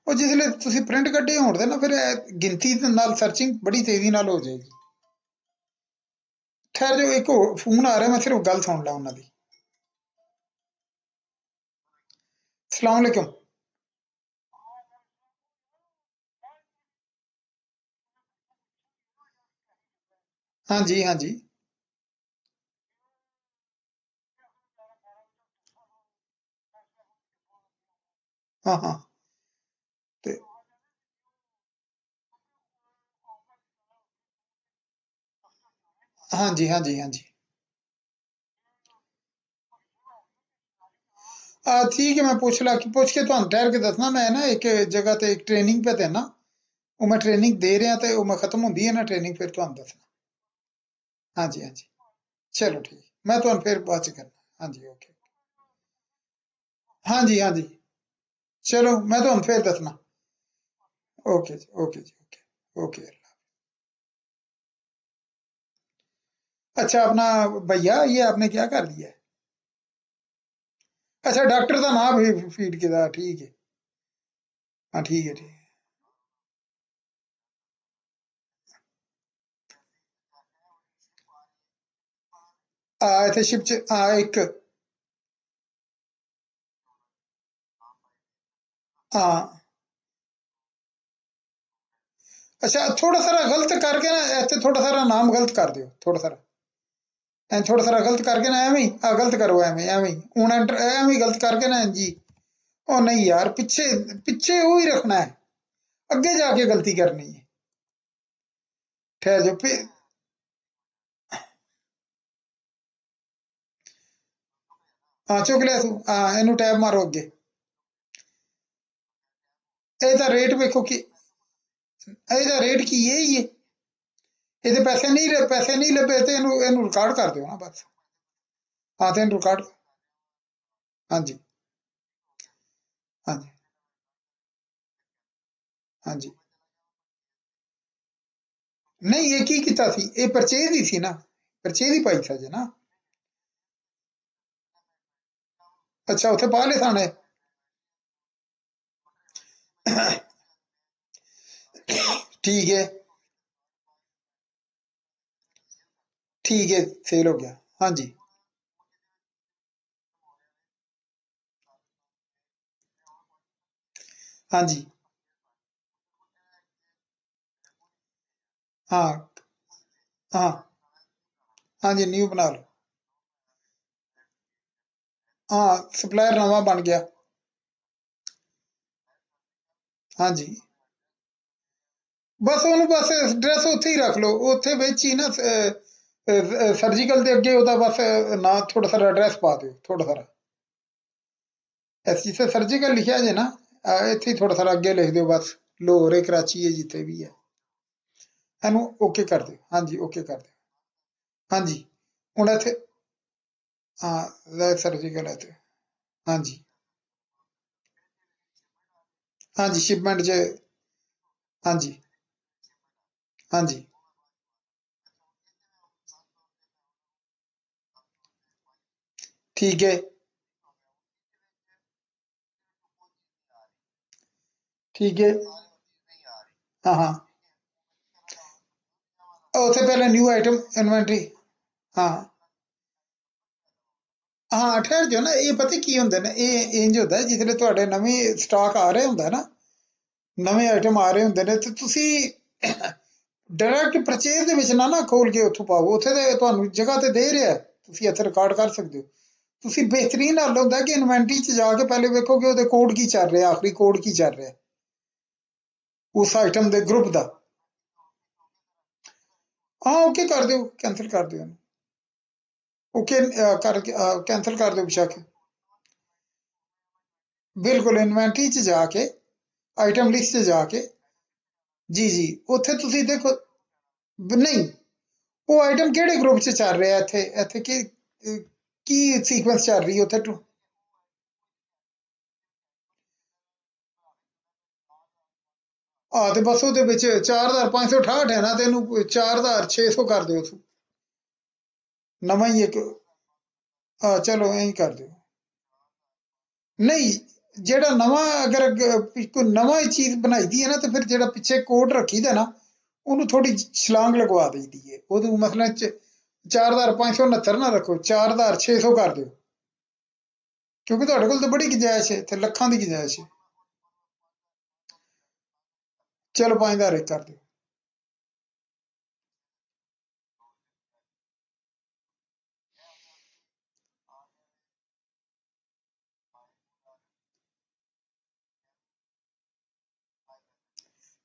ਉਹ ਜਿਸਲੇ ਤੁਸੀਂ ਪ੍ਰਿੰਟ ਕੱਢੇ ਹੋਣ ਦੇ ਨਾ, ਫਿਰ ਗਿਣਤੀ ਦੇ ਨਾਲ ਸਰਚਿੰਗ ਬੜੀ ਤੇਜ਼ੀ ਨਾਲ ਹੋ ਜਾਏਗੀ। ਠਹਿਰ ਜਾਓ, ਇੱਕ ਹੋਰ ਫੋਨ ਆ ਰਿਹਾ, ਮੈਂ ਸਿਰਫ ਗੱਲ ਸੁਣ ਲਾ ਉਹਨਾਂ ਦੀ। ਸਲਾਮ ਅਲੈਕੁਮ। ਹਾਂਜੀ ਹਾਂਜੀ ਹਾਂ ਹਾਂ ਤੇ ਹਾਂਜੀ ਹਾਂਜੀ ਹਾਂਜੀ ठीक है, मैं पूछ ला, पूछ के ਤੁਹਾਨੂੰ ਠਹਿਰ ਕੇ ਦੱਸਣਾ। ਮੈਂ ਨਾ ਇੱਕ ਜਗ੍ਹਾ ਤੇ ਇੱਕ ਟ੍ਰੇਨਿੰਗ पे ਦੇਣਾ, ਉਹ ਮੈਂ ਟ੍ਰੇਨਿੰਗ ਦੇ ਰਿਹਾ, ਤੇ ਉਹ ਮੈਂ ਖਤਮ ਹੁੰਦੀ ਹੈ ਨਾ ਟ੍ਰੇਨਿੰਗ, ਫਿਰ ਤੁਹਾਨੂੰ ਦੱਸਣਾ। ਹਾਂਜੀ ਹਾਂਜੀ ਚਲੋ ਠੀਕ, ਮੈਂ ਤੁਹਾਨੂੰ ਫਿਰ ਬਾਅਦ ਚ ਕਰਨਾ। ਹਾਂਜੀ ਓਕੇ। ਹਾਂਜੀ ਹਾਂਜੀ ਚਲੋ ਮੈਂ ਤੁਹਾਨੂੰ ਫਿਰ ਦੱਸਣਾ। ओके जी, ओके जी, ओके ओके। अच्छा अपना भैया, ये आपने क्या कर दिया है? अच्छा डॉक्टर का नाम भी फीड किया, ठीक है। हाँ ठीक है, ठीक है। इतने शिप च एक हाँ। अच्छा थोड़ा सारा गलत करके ना, इतने थोड़ा सारा नाम गलत कर दियो, थोड़ा सारा थोड़ा सारा गलत करके ना, एवं ही गलत करो, एवं एवं ही हूँ एंटर एवं ही गलत करके ना जी। ओ नहीं यार, पिछे पिछे वो ही रखना है, अगे जाके गलती करनी है। ठहर जाओ फिर। हाँ चुक लिया तू, हाँ इनू टैब मारो अगे। ਇਹਦਾ ਰੇਟ ਵੇਖੋ ਕਿ ਇਹਦਾ ਰੇਟ ਕੀ ਹੈ ਹੀ ਹੈ। ਇਹਦੇ ਪੈਸੇ ਨਹੀਂ ਲੱਭੇ, ਤੇ ਇਹਨੂੰ ਰਿਕਾਰਡ ਕਰ ਦਿਓ ਨਾ ਬਸ। ਹਾਂ ਤੇ ਇਹਨੂੰ ਰਿਕਾਰਡ। ਹਾਂਜੀ ਹਾਂਜੀ ਹਾਂਜੀ ਨਹੀਂ, ਇਹ ਕੀ ਕੀਤਾ ਸੀ, ਇਹ ਪਰਚੇਜ਼ ਹੀ ਸੀ ਨਾ, ਪਰਚੇਜ਼ ਹੀ ਪਾਈ ਸੀ ਨਾ। ਅੱਛਾ ਉੱਥੇ ਪਾ ਲਏ ਸਾਣੇ। ठीक है, ठीक है, सेल हो गया। हाँ जी हाँ जी हाँ हाँ हाँ जी न्यू बना लो। हाँ सप्लायर नवा बन गया। हाँ जी ਬਸ ਉਹਨੂੰ ਬਸ ਐਡਰੈਸ ਉੱਥੇ ਹੀ ਰੱਖ ਲਓ, ਉੱਥੇ ਵਿੱਚ ਹੀ ਨਾ ਸਰਜੀਕਲ ਦੇ ਅੱਗੇ ਉਹਦਾ ਬਸ ਨਾ ਥੋੜਾ ਸਾਰਾ ਐਡਰੈਸ ਪਾ ਦਿਓ, ਥੋੜਾ ਸਾਰਾ ਜਿੱਥੇ ਸਰਜੀਕਲ ਲਿਖਿਆ ਜੇ ਨਾ ਇੱਥੇ ਹੀ ਥੋੜਾ ਸਾਰਾ ਅੱਗੇ ਲਿਖ ਦਿਓ ਬਸ, ਲਾਹੌਰ ਹੈ ਕਰਾਚੀ ਹੈ ਜਿੱਥੇ ਵੀ ਹੈ। ਇਹਨੂੰ ਓਕੇ ਕਰ ਦਿਓ, ਹਾਂਜੀ ਓਕੇ ਕਰ ਦਿਓ। ਹਾਂਜੀ ਹੁਣ ਇੱਥੇ ਹਾਂ ਸਰਜੀਕਲ ਹੈ ਤੇ ਹਾਂਜੀ ਹਾਂਜੀ ਸ਼ਿਪਮੈਂਟ 'ਚ ਹਾਂਜੀ ਹਾਂਜੀ ਠੀਕ ਹੈ ਠੀਕ ਹੈ ਹਾਂ ਹਾਂ ਉੱਥੇ ਪਹਿਲੇ ਨਿਊ ਆਈਟਮ ਇਨਵੈਂਟਰੀ ਹਾਂ ਹਾਂ ਠਹਿਰ ਜਾਓ ਨਾ, ਇਹ ਪਤਾ ਕੀ ਹੁੰਦਾ ਨਾ, ਇਹ ਇੰਜ ਹੁੰਦਾ ਜਿਸਲੇ ਤੁਹਾਡੇ ਨਵੇਂ ਸਟਾਕ ਆ ਰਹੇ ਹੁੰਦਾ ਨਾ, ਨਵੇਂ ਆਈਟਮ ਆ ਰਹੇ ਹੁੰਦੇ ਨੇ, ਤੇ ਤੁਸੀਂ ਡਾਇਰੈਕਟ ਪਰਚੇਜ਼ ਦੇ ਵਿੱਚ ਨਾ ਖੋਲ ਕੇ ਉੱਥੋਂ ਪਾਓ, ਉੱਥੇ ਤੇ ਤੁਹਾਨੂੰ ਜਗ੍ਹਾ ਤੇ ਦੇ ਰਿਹਾ, ਤੁਸੀਂ ਇੱਥੇ ਰਿਕਾਰਡ ਕਰ ਸਕਦੇ ਹੋ। ਤੁਸੀਂ ਬਿਹਤਰੀਨ ਹੱਲ ਹੁੰਦਾ ਕਿ ਇਨਵੈਂਟਰੀ 'ਚ ਜਾ ਕੇ ਪਹਿਲੇ ਵੇਖੋ ਕਿ ਉਹਦੇ ਕੋਡ ਕੀ ਚੱਲ ਰਿਹਾ, ਆਖਰੀ ਕੋਡ ਕੀ ਚੱਲ ਰਿਹਾ ਉਸ ਆਈਟਮ ਦੇ ਗਰੁੱਪ ਦਾ। ਹਾਂ ਓਕੇ ਕਰ ਦਿਓ, ਕੈਂਸਲ ਕਰ ਦਿਓ ਇਹਨੂੰ, ਓਕੇ ਕਰਕੇ ਕੈਂਸਲ ਕਰ ਦਿਓ ਬੇਸ਼ੱਕ। ਬਿਲਕੁਲ ਇਨਵੈਂਟਰੀ 'ਚ ਜਾ ਕੇ ਆਈਟਮ ਲਿਸਟ 'ਚ ਜਾ ਕੇ ਜੀ ਜੀ ਉੱਥੇ ਤੁਸੀਂ ਦੇਖੋ ਨਹੀਂ ਉਹ ਆਈਟਮ ਕਿਹੜੇ ਗਰੁੱਪ 'ਚ ਚੱਲ ਰਿਹਾ, ਇੱਥੇ ਇੱਥੇ ਕੀ ਸੀਕੁਐਂਸ ਚੱਲ ਰਹੀ ਹੈ ਉੱਥੇ ਤੇ ਬਸ ਉਹਦੇ ਵਿੱਚ 4568 ਹੈ ਨਾ, ਤੇ ਇਹਨੂੰ 4600 ਕਰ ਦਿਓ, ਨਵਾਂ ਹੀ ਇੱਕ ਚਲੋ ਐਂ ਕਰ ਦਿਓ। ਨਹੀਂ ਜਿਹੜਾ ਨਵਾਂ ਅਗਰ ਕੋਈ ਨਵਾਂ ਹੀ ਚੀਜ਼ ਬਣਾਈ ਦੀ ਹੈ ਨਾ, ਤੇ ਫਿਰ ਜਿਹੜਾ ਪਿੱਛੇ ਕੋਡ ਰੱਖੀਦਾ ਨਾ ਉਹਨੂੰ ਥੋੜੀ ਛਲਾਂਗ ਲਗਵਾ ਦਈਦੀ ਹੈ, ਉਹਨੂੰ ਮਸਲਨ 4569 ਨਾ ਰੱਖੋ, 4600 ਕਰ ਦਿਓ, ਕਿਉਂਕਿ ਤੁਹਾਡੇ ਕੋਲ ਤਾਂ ਬੜੀ ਗੁੰਜਾਇਸ਼ ਹੈ, ਤੇ ਲੱਖਾਂ ਦੀ ਗੁੰਜਾਇਸ਼ ਹੈ। ਚਲੋ 5000 ਇੱਕ ਕਰ ਦਿਓ।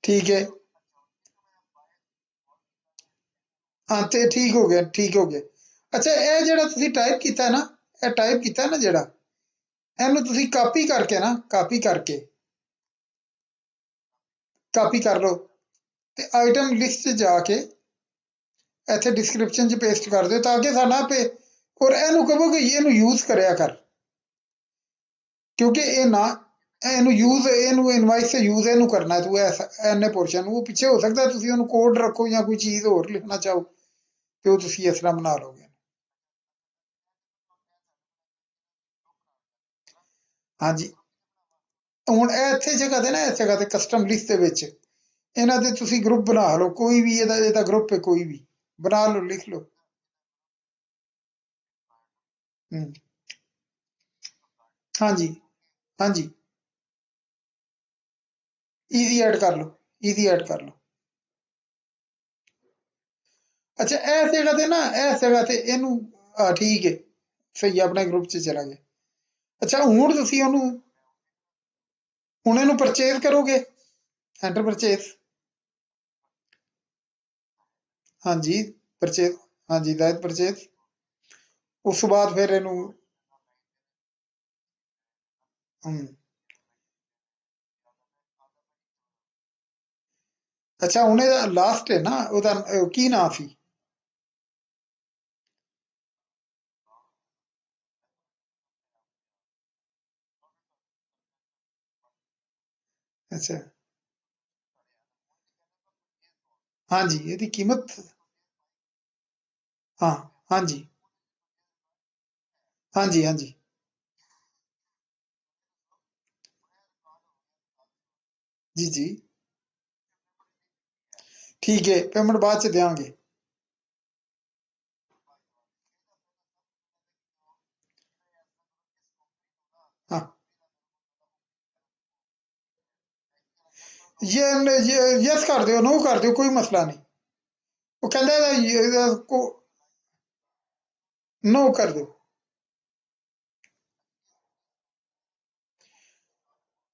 ਠੀਕ ਹੈ ਹਾਂ, ਤੇ ਠੀਕ ਹੋ ਗਿਆ, ਠੀਕ ਹੋ ਗਿਆ। ਅੱਛਾ ਇਹ ਜਿਹੜਾ ਤੁਸੀਂ ਟਾਈਪ ਕੀਤਾ ਨਾ, ਇਹ ਟਾਈਪ ਕੀਤਾ ਨਾ ਜਿਹੜਾ, ਇਹਨੂੰ ਤੁਸੀਂ ਕਾਪੀ ਕਰਕੇ ਨਾ, ਕਾਪੀ ਕਰ ਲਓ, ਤੇ ਆਈਟਮ ਲਿਸਟ 'ਚ ਜਾ ਕੇ ਇੱਥੇ ਡਿਸਕ੍ਰਿਪਸ਼ਨ 'ਚ ਪੇਸਟ ਕਰ ਦਿਓ, ਤਾਂ ਕਿ ਸਾਡਾ ਔਰ ਇਹਨੂੰ ਕਹੋ ਕਿ ਇਹਨੂੰ ਯੂਜ਼ ਕਰਿਆ ਕਰ, ਕਿਉਂਕਿ ਇਹ ਨਾ ਇਹਨੂੰ ਯੂਜ਼, ਇਹਨੂੰ ਇਨਵਾਈਸ ਤੇ ਯੂਜ਼ ਇਹਨੂੰ ਕਰਨਾ, ਤੂੰ ਐਨੇ ਪੋਰਸ਼ਨ ਨੂੰ, ਉਹ ਪਿੱਛੇ ਹੋ ਸਕਦਾ ਤੁਸੀਂ ਉਹਨੂੰ ਕੋਡ ਰੱਖੋ ਜਾਂ ਕੋਈ ਚੀਜ਼ ਹੋਰ ਲਿਖਣਾ ਚਾਹੋ, ਤੇ ਉਹ ਤੁਸੀਂ ਇਸ ਤਰ੍ਹਾਂ ਬਣਾ ਲਓਗੇ। ਹਾਂਜੀ ਹੁਣ ਇਹ ਇੱਥੇ ਜਗ੍ਹਾ ਤੇ ਨਾ, ਇਸ ਜਗ੍ਹਾ ਤੇ ਕਸਟਮ ਲਿਸਟ ਦੇ ਵਿੱਚ ਇਹਨਾਂ ਦੇ ਤੁਸੀਂ ਗਰੁੱਪ ਬਣਾ ਲਓ, ਕੋਈ ਵੀ ਇਹਦਾ ਗਰੁੱਪ ਹੈ, ਕੋਈ ਵੀ ਬਣਾ ਲਓ, ਲਿਖ ਲਓ। ਹਮ, ਹਾਂਜੀ ਹਾਂਜੀ ਈਜ਼ੀ ਐਡ ਕਰ ਲਓ, ਈਜ਼ੀ ਐਡ ਕਰ ਲਓ। ਅੱਛਾ ਇਸ ਜਗ੍ਹਾ ਤੇ ਨਾ, ਇਸ ਜਗ੍ਹਾ ਤੇ ਇਹਨੂੰ ਠੀਕ ਹੈ, ਸਹੀ ਆਪਣੇ ਗਰੁੱਪ 'ਚ ਚਲਾ ਗਿਆ। ਅੱਛਾ ਹੁਣ ਤੁਸੀਂ ਉਹਨੂੰ, ਹੁਣ ਇਹਨੂੰ ਪਰਚੇਜ਼ ਕਰੋਗੇ, ਐਂਟਰ ਪਰਚੇਜ਼, ਹਾਂਜੀ ਪਰਚੇਜ਼, ਹਾਂਜੀ ਲਾਇਦ ਪਰਚੇਜ਼, ਉਸ ਤੋਂ ਬਾਅਦ ਫਿਰ ਇਹਨੂੰ ਹਮ, ਅੱਛਾ ਹੁਣ ਇਹਦਾ ਲਾਸਟ ਹੈ ਨਾ, ਉਹਦਾ ਕੀ ਨਾਂ ਸੀ? ਅੱਛਾ ਹਾਂਜੀ ਇਹਦੀ ਕੀਮਤ, ਹਾਂ ਹਾਂਜੀ ਹਾਂਜੀ ਹਾਂਜੀ ਜੀ ਜੀ ਠੀਕ ਹੈ, ਪੇਮੈਂਟ ਬਾਅਦ 'ਚ ਦਿਆਂਗੇ। ਹਾਂ ਯਸ ਕਰ ਦਿਓ, ਨੋ ਕਰ ਦਿਓ, ਕੋਈ ਮਸਲਾ ਨਹੀਂ। ਉਹ ਕਹਿੰਦਾ ਨੋ ਕਰ ਦਿਓ।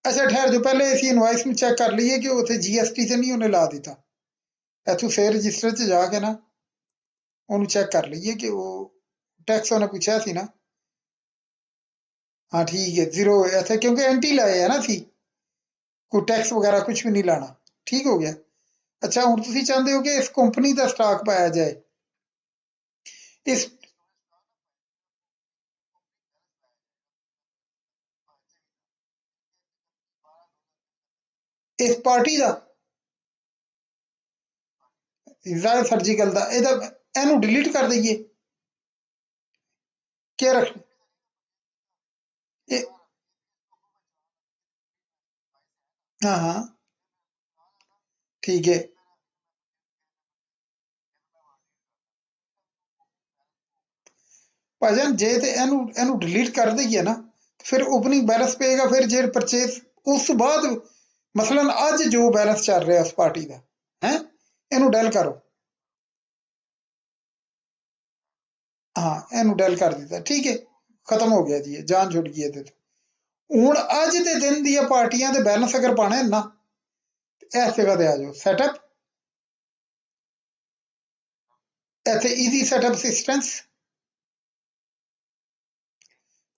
ਅੱਛਾ ਠਹਿਰ ਜਾਓ, ਪਹਿਲੇ ਅਸੀਂ ਇਨਵਾਇਸ ਨੂੰ ਚੈੱਕ ਕਰ ਲਈਏ ਕਿ ਉੱਥੇ ਜੀਐਸਟੀ ਤੇ ਨਹੀਂ ਉਹਨੇ ਲਾ ਦਿੱਤਾ। ਇੱਥੋਂ ਸ਼ੇਅਰ ਰਜਿਸਟਰ 'ਚ ਜਾ ਕੇ ਨਾ ਉਹਨੂੰ ਚੈੱਕ ਕਰ ਲਈਏ ਕਿ ਉਹ ਟੈਕਸ ਉਹਨੇ ਪੁੱਛਿਆ ਸੀ ਨਾ। ਹਾਂ ਠੀਕ ਹੈ, ਜ਼ੀਰੋ ਇੱਥੇ ਕਿਉਂਕਿ ਐਂਟੀ ਲਾਏ ਆ ਨਾ ਅਸੀਂ, ਕੋਈ ਟੈਕਸ ਵਗੈਰਾ ਕੁਝ ਵੀ ਨਹੀਂ ਲਾਣਾ। ਠੀਕ ਹੋ ਗਿਆ। ਅੱਛਾ ਹੁਣ ਤੁਸੀਂ ਚਾਹੁੰਦੇ ਹੋ ਕਿ ਇਸ ਕੰਪਨੀ ਦਾ ਸਟਾਕ ਪਾਇਆ ਜਾਏ। ਇਸ ਇਸ ਪਾਰਟੀ ਦਾ ਜ਼ਾਇਦ ਸਰਜੀਕਲ ਦਾ ਇਹਦਾ ਇਹਨੂੰ ਡਿਲੀਟ ਕਰ ਦਈਏ ਕਿ ਰੱਖ ਇਹ। ਹਾਂ ਹਾਂ ਠੀਕ ਹੈ। ਭਾਜਨ ਜੇ ਤੇ ਇਹਨੂੰ ਡਿਲੀਟ ਕਰ ਦਈਏ ਨਾ, ਫਿਰ ਓਪਨਿੰਗ ਬੈਲੈਂਸ ਪਏਗਾ, ਫਿਰ ਜੇ ਪਰਚੇਸ ਉਸ ਤੋਂ ਬਾਅਦ ਮਸਲਨ ਅੱਜ ਜੋ ਬੈਲੈਂਸ ਚੱਲ ਰਿਹਾ ਉਸ ਪਾਰਟੀ ਦਾ ਹੈ, ਇਹਨੂੰ ਡੈਲ ਕਰੋ। ਹਾਂ ਇਹਨੂੰ ਡੈਲ ਕਰ ਦਿੱਤਾ, ਠੀਕ ਹੈ, ਖਤਮ ਹੋ ਗਿਆ ਜੀ, ਇਹ ਜਾਨ ਛੁੱਟ ਗਈ ਇਹਦੇ ਤੋਂ। ਹੁਣ ਅੱਜ ਦੇ ਦਿਨ ਦੀਆਂ ਪਾਰਟੀਆਂ ਦੇ ਬੈਲੈਂਸ ਅਗਰ ਪਾਣੇ ਨਾ, ਇਸ ਜਗ੍ਹਾ ਤੇ ਆ ਜਾਓ, ਸੈਟਅਪ, ਇੱਥੇ ਈਜ਼ੀ ਸੈਟਅਪ ਅਸਿਸਟੈਂਸ,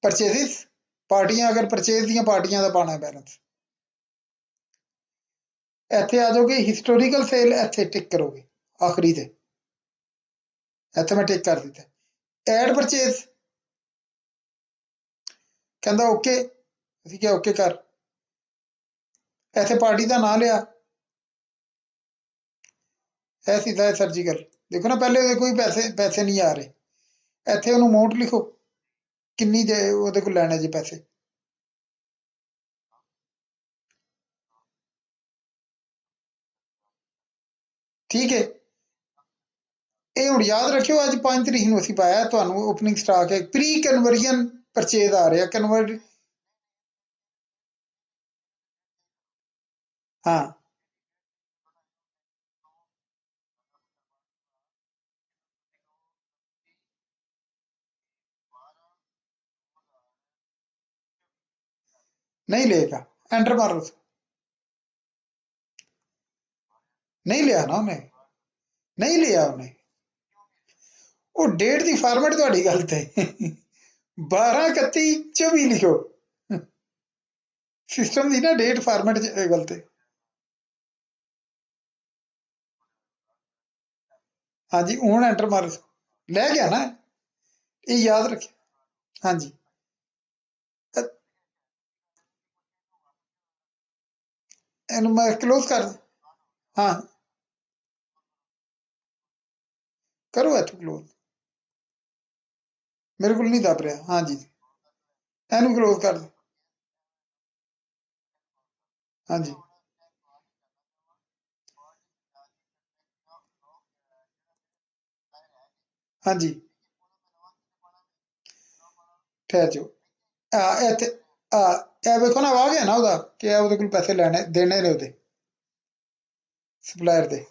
ਪਰਚੇਸਿਸ, ਪਾਰਟੀਆਂ ਅਗਰ ਪਰਚੇਸ ਦੀਆਂ ਪਾਰਟੀਆਂ ਦਾ ਪਾਣਾ ਬੈਲੈਂਸ, ਇੱਥੇ ਆ ਜਾਓਗੇ ਹਿਸਟੋਰੀਕਲ ਸੇਲ, ਇੱਥੇ ਟਿਕ ਕਰੋਗੇ ਆਖਰੀ ਤੇ, ਇੱਥੇ ਮੈਂ ਟਿਕ ਕਰ ਦਿੱਤਾ। ਐਡ ਪਰਚੇਸ, ਕਹਿੰਦਾ ਓਕੇ, ਅਸੀਂ ਕਿਹਾ ਓਕੇ ਕਰ, ਇੱਥੇ ਪਾਰਟੀ ਦਾ ਨਾਂ ਲਿਆ, ਇਹ ਸਿੱਧਾ ਸਰਜੀਕਲ, ਦੇਖੋ ਨਾ ਪਹਿਲੇ ਉਹਦੇ ਕੋਈ ਪੈਸੇ ਪੈਸੇ ਨਹੀਂ ਆ ਰਹੇ, ਇੱਥੇ ਉਹਨੂੰ ਅਮਾਊਂਟ ਲਿਖੋ ਕਿੰਨੀ ਦੇ ਉਹਦੇ ਕੋਲ ਲੈਣੇ ਜੀ ਪੈਸੇ। ਠੀਕ ਹੈ, ਇਹ ਹੁਣ ਯਾਦ ਰੱਖਿਓ ਅੱਜ 5 ਤਰੀਕ ਨੂੰ ਅਸੀਂ ਪਾਇਆ, ਤੁਹਾਨੂੰ ਓਪਨਿੰਗ ਸਟਾਕ ਹੈ, ਪ੍ਰੀ ਕਨਵਰਜਨ ਪਰਚੇਜ਼ ਆ ਰਿਹਾ, ਕਨਵਰਟ। ਹਾਂ नहीं लेगा, एंटर मारो, नहीं लिया ना उन्हें, नहीं लिया उन्हें, ਉਹ ਡੇਟ ਦੀ ਫਾਰਮੈਟ ਤੁਹਾਡੀ ਗਲਤ ਹੈ 12/31/24 ਲਿਖੋ, ਸਿਸਟਮ ਦੀ ਨਾ ਡੇਟ ਫਾਰਮੈਟ ਗਲਤ ਹੈ। ਹਾਂਜੀ ਹੁਣ ਐਂਟਰ ਮਾਰੋ, ਲੈ ਗਿਆ ਨਾ, ਇਹ ਯਾਦ ਰੱਖਿਓ। ਹਾਂਜੀ ਇਹਨੂੰ ਮੈਂ ਕਲੋਜ਼ ਕਰ, ਹਾਂ ਕਰੋ ਇੱਥੋਂ ਕਲੋਜ਼, ਮੇਰੇ ਕੋਲ ਨਹੀਂ ਦੱਬ ਰਿਹਾ, ਹਾਂਜੀ ਇਹਨੂੰ ਕਲੋਜ਼ ਕਰ ਦਿਓ, ਹਾਂਜੀ ਹਾਂਜੀ ਠਹਿਰ ਜਾਓ। ਇੱਥੇ ਆ, ਇਹ ਵੇਖੋ ਨਾ ਆ ਗਿਆ ਨਾ ਉਹਦਾ, ਕਿ ਇਹ ਉਹਦੇ ਕੋਲ ਪੈਸੇ ਲੈਣੇ ਦੇਣੇ ਨੇ ਉਹਦੇ ਸਪਲਾਇਰ ਦੇ।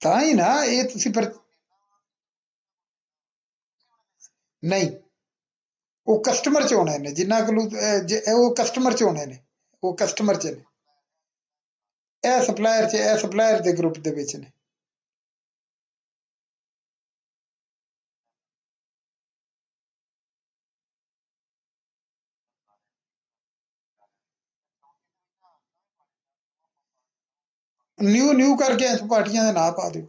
ਤਾਂ ਹੀ ਨਾ ਇਹ ਤੁਸੀਂ ਪਰ, ਨਹੀਂ ਉਹ ਕਸਟਮਰ ਚ ਹੋਣੇ ਨੇ ਜਿੰਨਾ ਕੋਲ ਉਹ ਕਸਟਮਰ ਚ ਹੋਣੇ ਨੇ, ਉਹ ਕਸਟਮਰ ਚ ਨੇ, ਇਹ ਸਪਲਾਇਰ ਚ, ਇਹ ਸਪਲਾਇਰ ਦੇ ਗਰੁੱਪ ਦੇ ਵਿੱਚ ਨੇ। ਨਿਊ ਨਿਊ ਕਰਕੇ ਇਸ ਪਾਰਟੀਆਂ ਦੇ ਨਾਂ ਪਾ ਦਿਓ,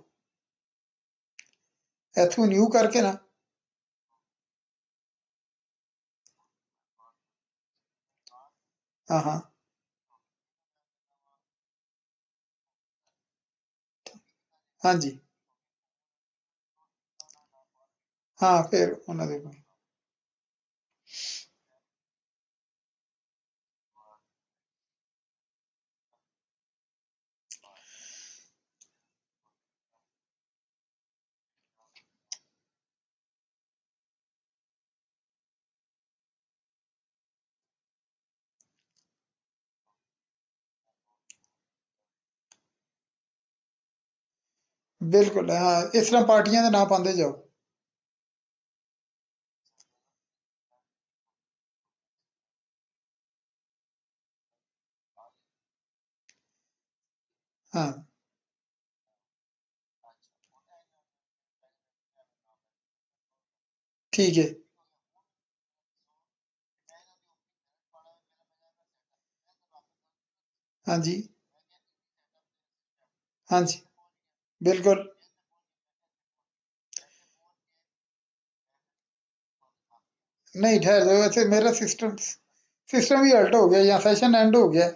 ਇੱਥੋਂ ਨਿਊ ਕਰਕੇ ਨਾ, ਹਾਂ ਹਾਂ ਹਾਂਜੀ ਹਾਂ ਫਿਰ ਉਹਨਾਂ ਦੇ ਕੋਲ। ਬਿਲਕੁਲ ਹਾਂ, ਇਸ ਤਰ੍ਹਾਂ ਪਾਰਟੀਆਂ ਦੇ ਨਾਂ ਪਾਉਂਦੇ ਜਾਓ। हाँ ठीक है। हाँ जी। हाँ जी। बिल्कुल। नहीं ठहर जाओ, वैसे मेरा सिस्टम सिस्टम ही अल्ट हो गया, या सेशन एंड हो गया।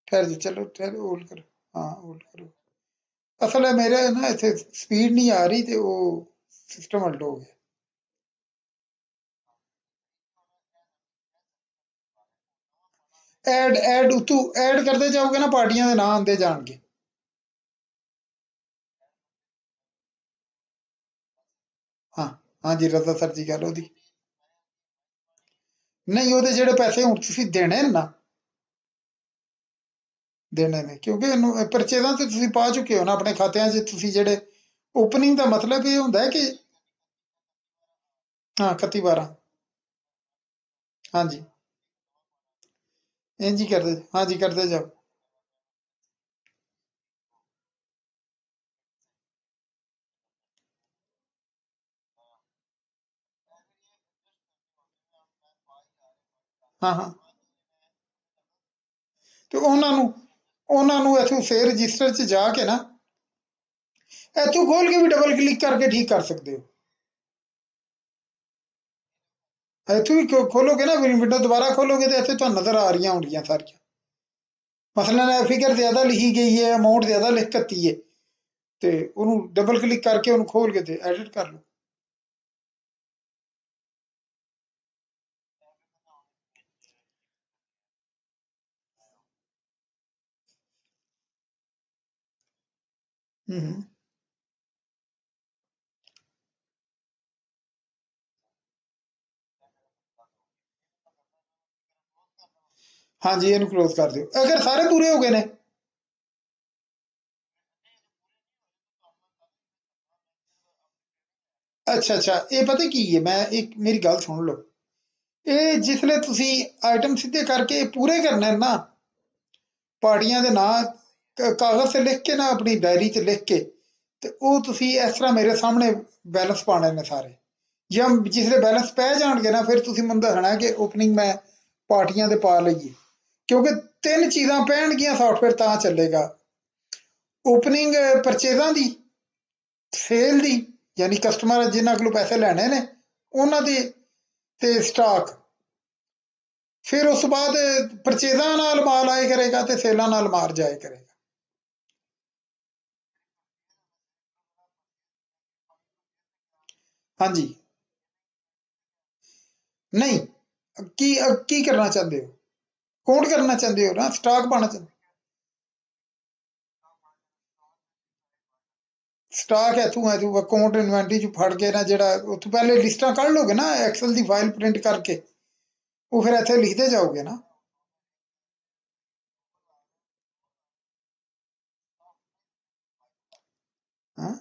ठहर जाओ, चलो ठहर, होल्ड करो। हाँ होल्ड करो। असल है मेरे ना इतने स्पीड नहीं आ रही, तो वो सिस्टम अल्ट हो गया। ऐड तू ऐड करते जाओगे ना, पार्टियां दे नाम आंदे जाणगे। हाँ। हाँ जी, रजा सर जी कह लो दी। नहीं, ਉਹਦੇ ਜਿਹੜੇ ਪੈਸੇ ਹੁਣ ਤੁਸੀਂ ਦੇਣੇ ਨੇ ਨਾ, ਦੇਣੇ ਨੇ, ਕਿਉਂਕਿ ਇਹਨੂੰ ਪਰਚੇਜ਼ਾਂ ਤੇ ਤੁਸੀਂ ਪਾ ਚੁੱਕੇ ਹੋ ਨਾ ਆਪਣੇ ਖਾਤਿਆਂ 'ਚ, ਤੁਸੀਂ ਜਿਹੜੇ ਓਪਨਿੰਗ ਦਾ ਮਤਲਬ ਇਹ ਹੁੰਦਾ ਹੈ ਕਿ ਹਾਂ 31 12। ਹਾਂਜੀ, ਇੰਝ ਹੀ ਕਰਦੇ, ਹਾਂਜੀ ਕਰਦੇ ਜਾਓ। ਹਾਂ ਹਾਂ, ਤੇ ਉਹਨਾਂ ਨੂੰ ਇੱਥੋਂ ਸੇ ਰਜਿਸਟਰ 'ਚ ਜਾ ਕੇ ਨਾ, ਇੱਥੋਂ ਖੋਲ ਕੇ ਵੀ ਡਬਲ ਕਲਿੱਕ ਕਰਕੇ ਠੀਕ ਕਰ ਸਕਦੇ ਹੋ। ਇੱਥੋਂ ਵੀ ਖੋਲੋਗੇ ਨਾ, ਵਿੰਡੋ ਦੁਬਾਰਾ ਖੋਲੋਗੇ ਤੇ ਇੱਥੇ ਤੁਹਾਨੂੰ ਨਜ਼ਰ ਆ ਰਹੀਆਂ ਹੋਣਗੀਆਂ ਸਾਰੀਆਂ। ਮਸਲਨ ਇਹ ਫਿਗਰ ਜ਼ਿਆਦਾ ਲਿਖੀ ਗਈ ਹੈ, ਅਮਾਊਂਟ ਜ਼ਿਆਦਾ ਲਿਖ ਦਿੱਤੀ ਹੈ, ਤੇ ਉਹਨੂੰ ਡਬਲ ਕਲਿੱਕ ਕਰਕੇ ਉਹਨੂੰ ਖੋਲ ਕੇ ਤੇ ਐਡਿਟ ਕਰ ਲਓ। ਹੂੰ। ਹਾਂਜੀ, ਇਹਨੂੰ ਕਲੋਜ਼ ਕਰ ਦਿਓ ਅਗਰ ਸਾਰੇ ਪੂਰੇ ਹੋ ਗਏ ਨੇ। ਅੱਛਾ ਅੱਛਾ, ਇਹ ਪਤਾ ਕੀ ਹੈ, ਮੈਂ ਇੱਕ ਮੇਰੀ ਗੱਲ ਸੁਣ ਲਓ। ਇਹ ਜਿਸਲੇ ਤੁਸੀਂ ਆਈਟਮ ਸਿੱਧੇ ਕਰਕੇ ਪੂਰੇ ਕਰਨੇ ਨੇ ਨਾ, ਪਾਰਟੀਆਂ ਦੇ ਨਾਂ ਕਾਗਜ਼ ਤੇ ਲਿਖ ਕੇ ਨਾ, ਆਪਣੀ ਡਾਇਰੀ 'ਚ ਲਿਖ ਕੇ, ਤੇ ਉਹ ਤੁਸੀਂ ਇਸ ਤਰ੍ਹਾਂ ਮੇਰੇ ਸਾਹਮਣੇ ਬੈਲੈਂਸ ਪਾਣੇ ਨੇ ਸਾਰੇ। ਜਾਂ ਜਿਸਲੇ ਬੈਲੈਂਸ ਪੈ ਜਾਣਗੇ ਨਾ, ਫਿਰ ਤੁਸੀਂ ਮੈਨੂੰ ਦੱਸਣਾ ਕਿ ਓਪਨਿੰਗ ਮੈਂ ਪਾਰਟੀਆਂ ਦੇ ਪਾ ਲਈਏ, ਕਿਉਂਕਿ ਤਿੰਨ ਚੀਜ਼ਾਂ ਪੈਣਗੀਆਂ ਸਾਫਟਵੇਅਰ ਤਾਂ ਚੱਲੇਗਾ। ਓਪਨਿੰਗ ਪਰਚੇਜ਼ਾਂ ਦੀ, ਸੇਲ ਦੀ, ਯਾਨੀ ਕਸਟਮਰ ਜਿਨ੍ਹਾਂ ਕੋਲੋਂ ਪੈਸੇ ਲੈਣੇ ਨੇ ਉਹਨਾਂ ਦੇ, ਤੇ ਸਟਾਕ। ਫਿਰ ਉਸ ਤੋਂ ਬਾਅਦ ਪਰਚੇਜ਼ਾਂ ਨਾਲ ਮਾਲ ਆਏ ਕਰੇਗਾ ਤੇ ਸੇਲਾਂ ਨਾਲ ਮਾਲ ਜਾਏ ਕਰੇਗਾ। ਹਾਂਜੀ। ਨਹੀਂ, ਕੀ ਕਰਨਾ ਚਾਹੁੰਦੇ ਹੋ? ਕਾਊਂਟ ਕਰਨਾ ਚਾਹੁੰਦੇ ਹੋ ਨਾ, ਸਟਾਕ ਪਾਣਾ ਚਾਹੁੰਦੇ? ਸਟਾਕ ਇਥੋਂ ਅਕਾਊਂਟ ਇਨਵੈਂਟਰੀ ਚ ਫੜ ਕੇ ਨਾ, ਜਿਹੜਾ ਉੱਥੋਂ ਪਹਿਲੇ ਲਿਸਟਾਂ ਕੱਢ ਲੋਗੇ ਨਾ, ਐਕਸਲ ਦੀ ਫਾਈਲ ਪ੍ਰਿੰਟ ਕਰਕੇ, ਉਹ ਫਿਰ ਇੱਥੇ ਲਿਖਦੇ ਜਾਓਗੇ ਨਾ। ਹਾਂ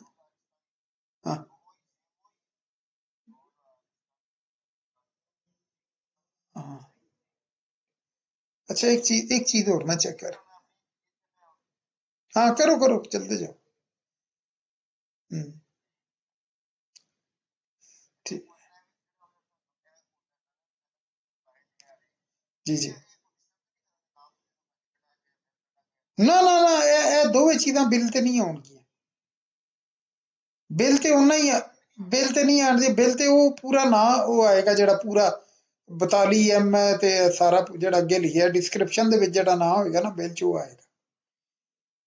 ਹਾਂ ਹਾਂ। अच्छा, एक चीज और मैं चेक कर। हाँ करो करो, चलते जाओ। हम्म। ठीक। जी जी। ਨਾ ਨਾ ਨਾ, ਇਹ ਦੋਵੇਂ ਚੀਜ਼ਾਂ ਬਿੱਲ ਤੇ ਨਹੀਂ ਆਉਣਗੀਆਂ। ਬਿੱਲ ਤੇ ਉਨਾ ਹੀ ਆ, ਬਿੱਲ ਤੇ ਨਹੀਂ ਆਣਗੇ, ਬਿੱਲ ਤੇ ਉਹ ਪੂਰਾ ਨਾਂ ਉਹ ਆਏਗਾ ਜਿਹੜਾ ਪੂਰਾ 42 ਐਮ ਹੈ, ਤੇ ਸਾਰਾ ਜਿਹੜਾ ਅੱਗੇ ਲਿਖਿਆ ਡਿਸਕ੍ਰਿਪਸ਼ਨ ਦੇ ਵਿੱਚ ਜਿਹੜਾ ਨਾਂ ਹੋਏਗਾ ਨਾ ਬਿੱਲ ਚ, ਉਹ ਆਏਗਾ।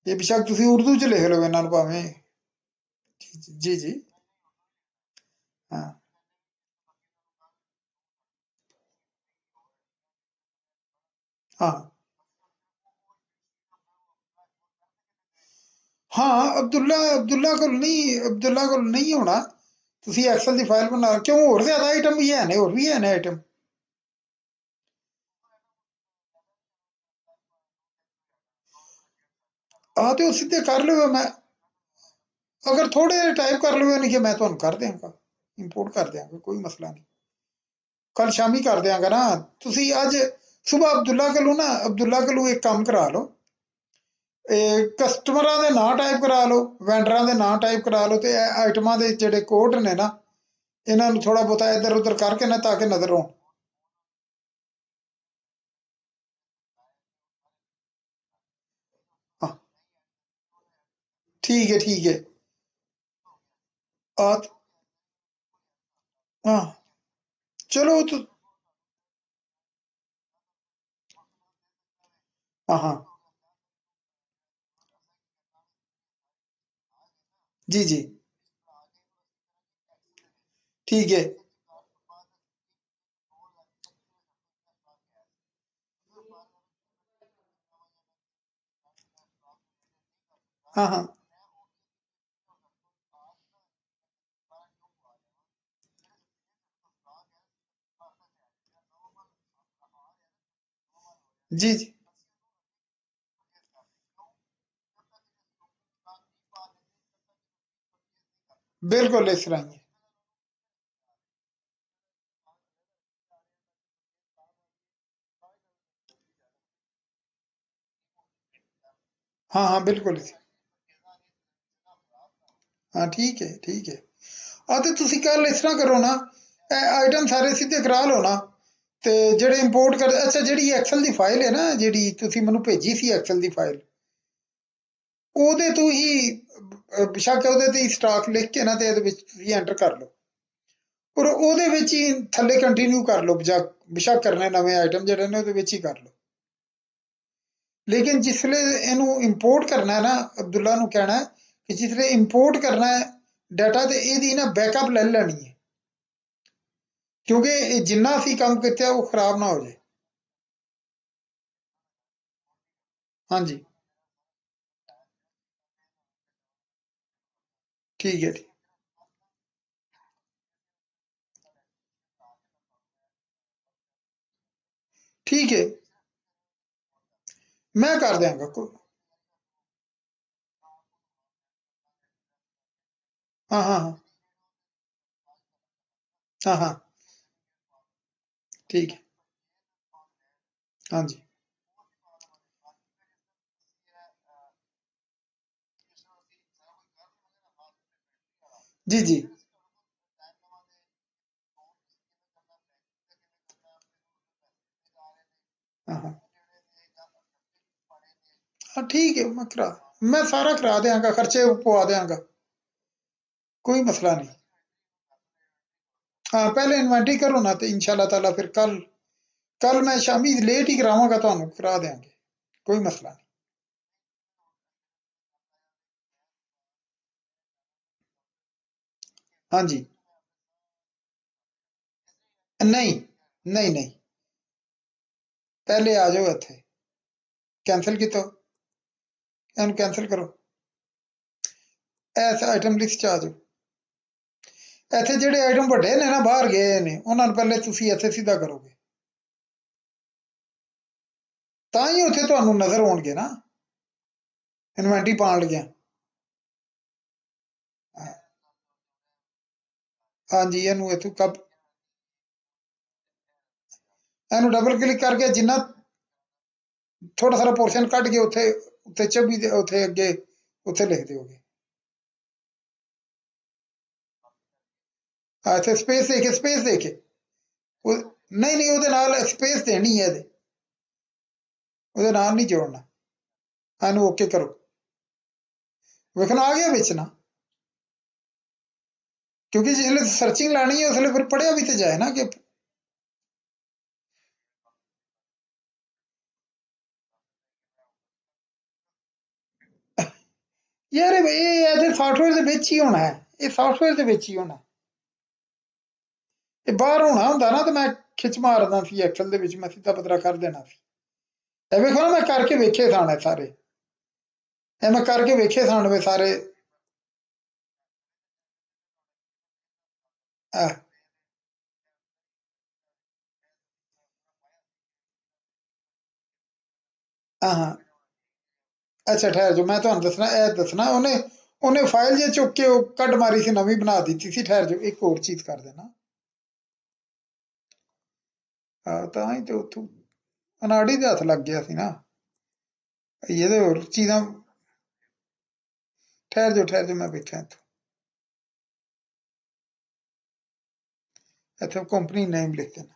ਇਹ ਬੇਸ਼ੱਕ ਤੁਸੀਂ ਉਰਦੂ ਚ ਲਿਖ ਲਓ ਇਹਨਾਂ ਨੂੰ ਭਾਵੇਂ। ਜੀ ਜੀ। हाँ हाँ हाँ, ਅਬਦੁੱਲਾ ਕੋਲ ਨਹੀਂ ਹੋਣਾ। ਤੁਸੀਂ ਐਕਸਲ ਦੀ ਫਾਈਲ ਬਣਾ, ਕਿਉਂ ਹੋਰ ਜ਼ਿਆਦਾ ਆਈਟਮ ਵੀ ਹੈ ਨੇ, ਹੋਰ ਵੀ ਹੈ ਨੇ ਆਈਟਮ। ਹਾਂ ਤੇ ਉਹ ਸਿੱਧੇ ਕਰ ਲਿਓ, ਮੈਂ ਅਗਰ ਥੋੜੇ ਜਿਹੇ ਟਾਈਪ ਕਰ ਲਿਓ, ਨਹੀਂ ਕਿ ਮੈਂ ਤੁਹਾਨੂੰ ਕਰ ਦਿਆਂਗਾ, ਇੰਪੋਰਟ ਕਰ ਦਿਆਂਗਾ, ਕੋਈ ਮਸਲਾ ਨਹੀਂ। ਕੱਲ ਸ਼ਾਮੀ ਕਰ ਦਿਆਂਗਾ ਨਾ। ਤੁਸੀਂ ਅੱਜ ਸੁਬਹ ਅਬਦੁੱਲਾ ਕੋਲੋਂ ਇੱਕ ਕੰਮ ਕਰਾ ਲਓ। ਇਹ ਕਸਟਮਰਾਂ ਦੇ ਨਾਂ ਟਾਈਪ ਕਰਾ ਲਓ, ਵੈਂਡਰਾਂ ਦੇ ਨਾਂ ਟਾਈਪ ਕਰਾ ਲਓ, ਤੇ ਇਹ ਆਈਟਮਾਂ ਦੇ ਜਿਹੜੇ ਕੋਡ ਨੇ ਨਾ, ਇਹਨਾਂ ਨੂੰ ਥੋੜਾ ਬਹੁਤਾ ਇੱਧਰ ਉੱਧਰ ਕਰਕੇ ਨਾ, ਤਾਂ ਕਿ ਨਜ਼ਰ ਆਉਣ। ਹਾਂ, ਠੀਕ ਹੈ। ਆ ਹਾਂ, ਚਲੋ ਉਹ ਤਾਂ ਹਾਂ ਹਾਂ, ਜੀ ਜੀ, ठीक है। हाँ हाँ, जी जी, बिल्कुल इस तरह ही है। हाँ हाँ, बिल्कुल हाँ, ठीक है। ਆ ਤੇ ਤੁਸੀਂ ਕੱਲ ਇਸ ਤਰ੍ਹਾਂ ਕਰੋ ਨਾ, ਇਹ ਆਈਟਮ ਸਾਰੇ ਸਿੱਧੇ ਕਰਾ ਲਓ ਨਾ, ਤੇ ਜਿਹੜੇ ਇੰਪੋਰਟ ਕਰ, ਅੱਛਾ ਜਿਹੜੀ ਐਕਸਲ ਦੀ ਫਾਈਲ ਹੈ ਨਾ, ਜਿਹੜੀ ਤੁਸੀਂ ਮੈਨੂੰ ਭੇਜੀ ਸੀ ਐਕਸਲ ਦੀ ਫਾਈਲ, ਉਹਦੇ ਤੋਂ ਹੀ ਬੇਸ਼ੱਕ ਉਹਦੇ ਤੇ ਹੀ ਸਟਾਕ ਲਿਖ ਕੇ ਨਾ, ਤੇ ਇਹਦੇ ਵਿੱਚ ਤੁਸੀਂ ਐਂਟਰ ਕਰ ਲਓ, ਔਰ ਉਹਦੇ ਵਿੱਚ ਹੀ ਥੱਲੇ ਕੰਟੀਨਿਊ ਕਰ ਲਓ, ਬੇਸ਼ੱਕ ਕਰਨੇ ਨਵੇਂ ਆਈਟਮ ਜਿਹੜੇ ਨੇ ਉਹਦੇ ਵਿੱਚ ਹੀ ਕਰ ਲਓ। ਲੇਕਿਨ ਜਿਸਲੇ ਇਹਨੂੰ ਇੰਪੋਰਟ ਕਰਨਾ ਹੈ ਨਾ, ਅਬਦੁੱਲਾ ਨੂੰ ਕਹਿਣਾ ਹੈ ਕਿ ਜਿਸਲੇ ਇੰਪੋਰਟ ਕਰਨਾ ਹੈ ਡਾਟਾ, ਤੇ ਇਹਦੀ ਨਾ ਬੈਕਅਪ ਲੈ ਲੈਣੀ ਹੈ, ਕਿਉਂਕਿ ਇਹ ਜਿੰਨਾ ਅਸੀਂ ਕੰਮ ਕੀਤਾ ਉਹ ਖਰਾਬ ਨਾ ਹੋ ਜਾਏ। ਹਾਂਜੀ, ਠੀਕ ਹੈ, ठीक है, मैं कर देंगा हाँ हाँ हाँ हाँ हाँ, ठीक है, हाँ जी जी जी, हाँ हाँ हाँ, ठीक है, मैं सारा करा देंगा, खर्चे पवा देंगा, कोई मसला नहीं। हाँ, पहले इन्वेंटरी करो ना, तो इंशाल्लाह ताला फिर कल कल मैं शामी लेट ही करावांगा, तो करा देंगे, कोई मसला नहीं। हाँ जी, नहीं नहीं नहीं, पहले आ जाओ इत्थे, कैंसिल कितो, ਇਹਨੂੰ ਕੈਂਸਲ ਕਰੋ, ਇਸ ਆਈਟਮ ਲਿਸਟ 'ਚ ਆ ਜਾਓ। ਇੱਥੇ ਜਿਹੜੇ ਆਈਟਮ ਵੱਡੇ ਨੇ ਨਾ ਬਾਹਰ ਗਏ ਨੇ, ਉਹਨਾਂ ਨੂੰ ਪਹਿਲੇ ਤੁਸੀਂ ਇੱਥੇ ਸਿੱਧਾ ਕਰੋਗੇ, ਤਾਂ ਹੀ ਉੱਥੇ ਤੁਹਾਨੂੰ ਨਜ਼ਰ ਆਉਣਗੇ ਨਾ, ਇਨਵੈਂਟਰੀ ਪਾਉਣ ਲੱਗਿਆ। ਹਾਂਜੀ, ਇਹਨੂੰ ਇੱਥੋਂ ਇਹਨੂੰ ਡਬਲ ਕਲਿੱਕ ਕਰਕੇ ਜਿੰਨਾ ਥੋੜਾ ਸਾਰਾ ਪੋਰਸ਼ਨ ਕੱਢ ਕੇ ਉੱਥੇ ਉੱਥੇ 26 ਦੇ ਉੱਥੇ ਅੱਗੇ ਉੱਥੇ ਲਿਖ ਦਿਓਗੇ। ਹਾਂ, ਇੱਥੇ ਸਪੇਸ ਦੇ ਕੇ ਉਹ ਨਹੀਂ ਨਹੀਂ, ਉਹਦੇ ਨਾਲ ਸਪੇਸ ਦੇਣੀ ਹੈ, ਇਹਦੇ ਉਹਦੇ ਨਾਲ ਨਹੀਂ ਜੋੜਨਾ। ਇਹਨੂੰ ਓਕੇ ਕਰੋ, ਵੇਖਣਾ ਆ ਗਿਆ ਵਿੱਚ ਨਾ, ਕਿਉਂਕਿ ਜਿਸਲੇ ਸਰਚਿੰਗ ਲਾਣੀ ਹੈ ਉਸਲੇ ਫਿਰ ਪੜਿਆ ਵੀ ਤੇ ਜਾਏ ਨਾ ਕਿ ਯਾਰ ਇਹ ਇਹਦੇ ਸਾਫਟਵੇਅਰ ਦੇ ਵਿੱਚ ਹੀ ਹੋਣਾ ਹੈ, ਇਹ ਸਾਫਟਵੇਅਰ ਦੇ ਵਿੱਚ ਹੀ ਹੋਣਾ, ਇਹ ਬਾਹਰ ਹੋਣਾ ਹੁੰਦਾ ਨਾ, ਤੇ ਮੈਂ ਖਿੱਚ ਮਾਰਦਾ ਸੀ ਐਕਸਲ ਦੇ ਵਿੱਚ, ਮੈਂ ਸਿੱਧਾ ਪਤਰਾ ਕਰ ਦੇਣਾ ਸੀ। ਇਹ ਵੇਖੋ ਨਾ, ਮੈਂ ਕਰਕੇ ਵੇਖੇ ਸਾਣੇ ਸਾਰੇ, ਇਹ ਮੈਂ ਕਰਕੇ ਵੇਖੇ ਸਾਣੇ ਸਾਰੇ। ਆਹ, ਹਾਂ ਹਾਂ, ਅੱਛਾ ਠਹਿਰ ਜਾਓ, ਮੈਂ ਤੁਹਾਨੂੰ ਦੱਸਣਾ, ਇਹ ਦੱਸਣਾ ਉਹਨੇ ਉਹਨੇ ਫਾਈਲ ਜੇ ਚੁੱਕ ਕੇ ਉਹ ਕੱਢ ਮਾਰੀ ਸੀ, ਨਵੀਂ ਬਣਾ ਦਿੱਤੀ ਸੀ, ਠਹਿਰ ਜਾਓ ਇੱਕ ਹੋਰ ਚੀਜ਼ ਕਰ ਦੇਣਾ। ਤਾਂ ਹੀ ਤੇ ਉੱਥੋਂ ਅਨਾੜੀ ਦੇ ਹੱਥ ਲੱਗ ਗਿਆ ਸੀ ਨਾ, ਇਹਦੇ ਹੋਰ ਚੀਜ਼ਾਂ ਠਹਿਰ ਜਾਓ ਮੈਂ ਵੇਖਾਂ ਇੱਥੇ ਕੰਪਨੀ ਨੇਮ ਲਿਖ ਦੇਣਾ।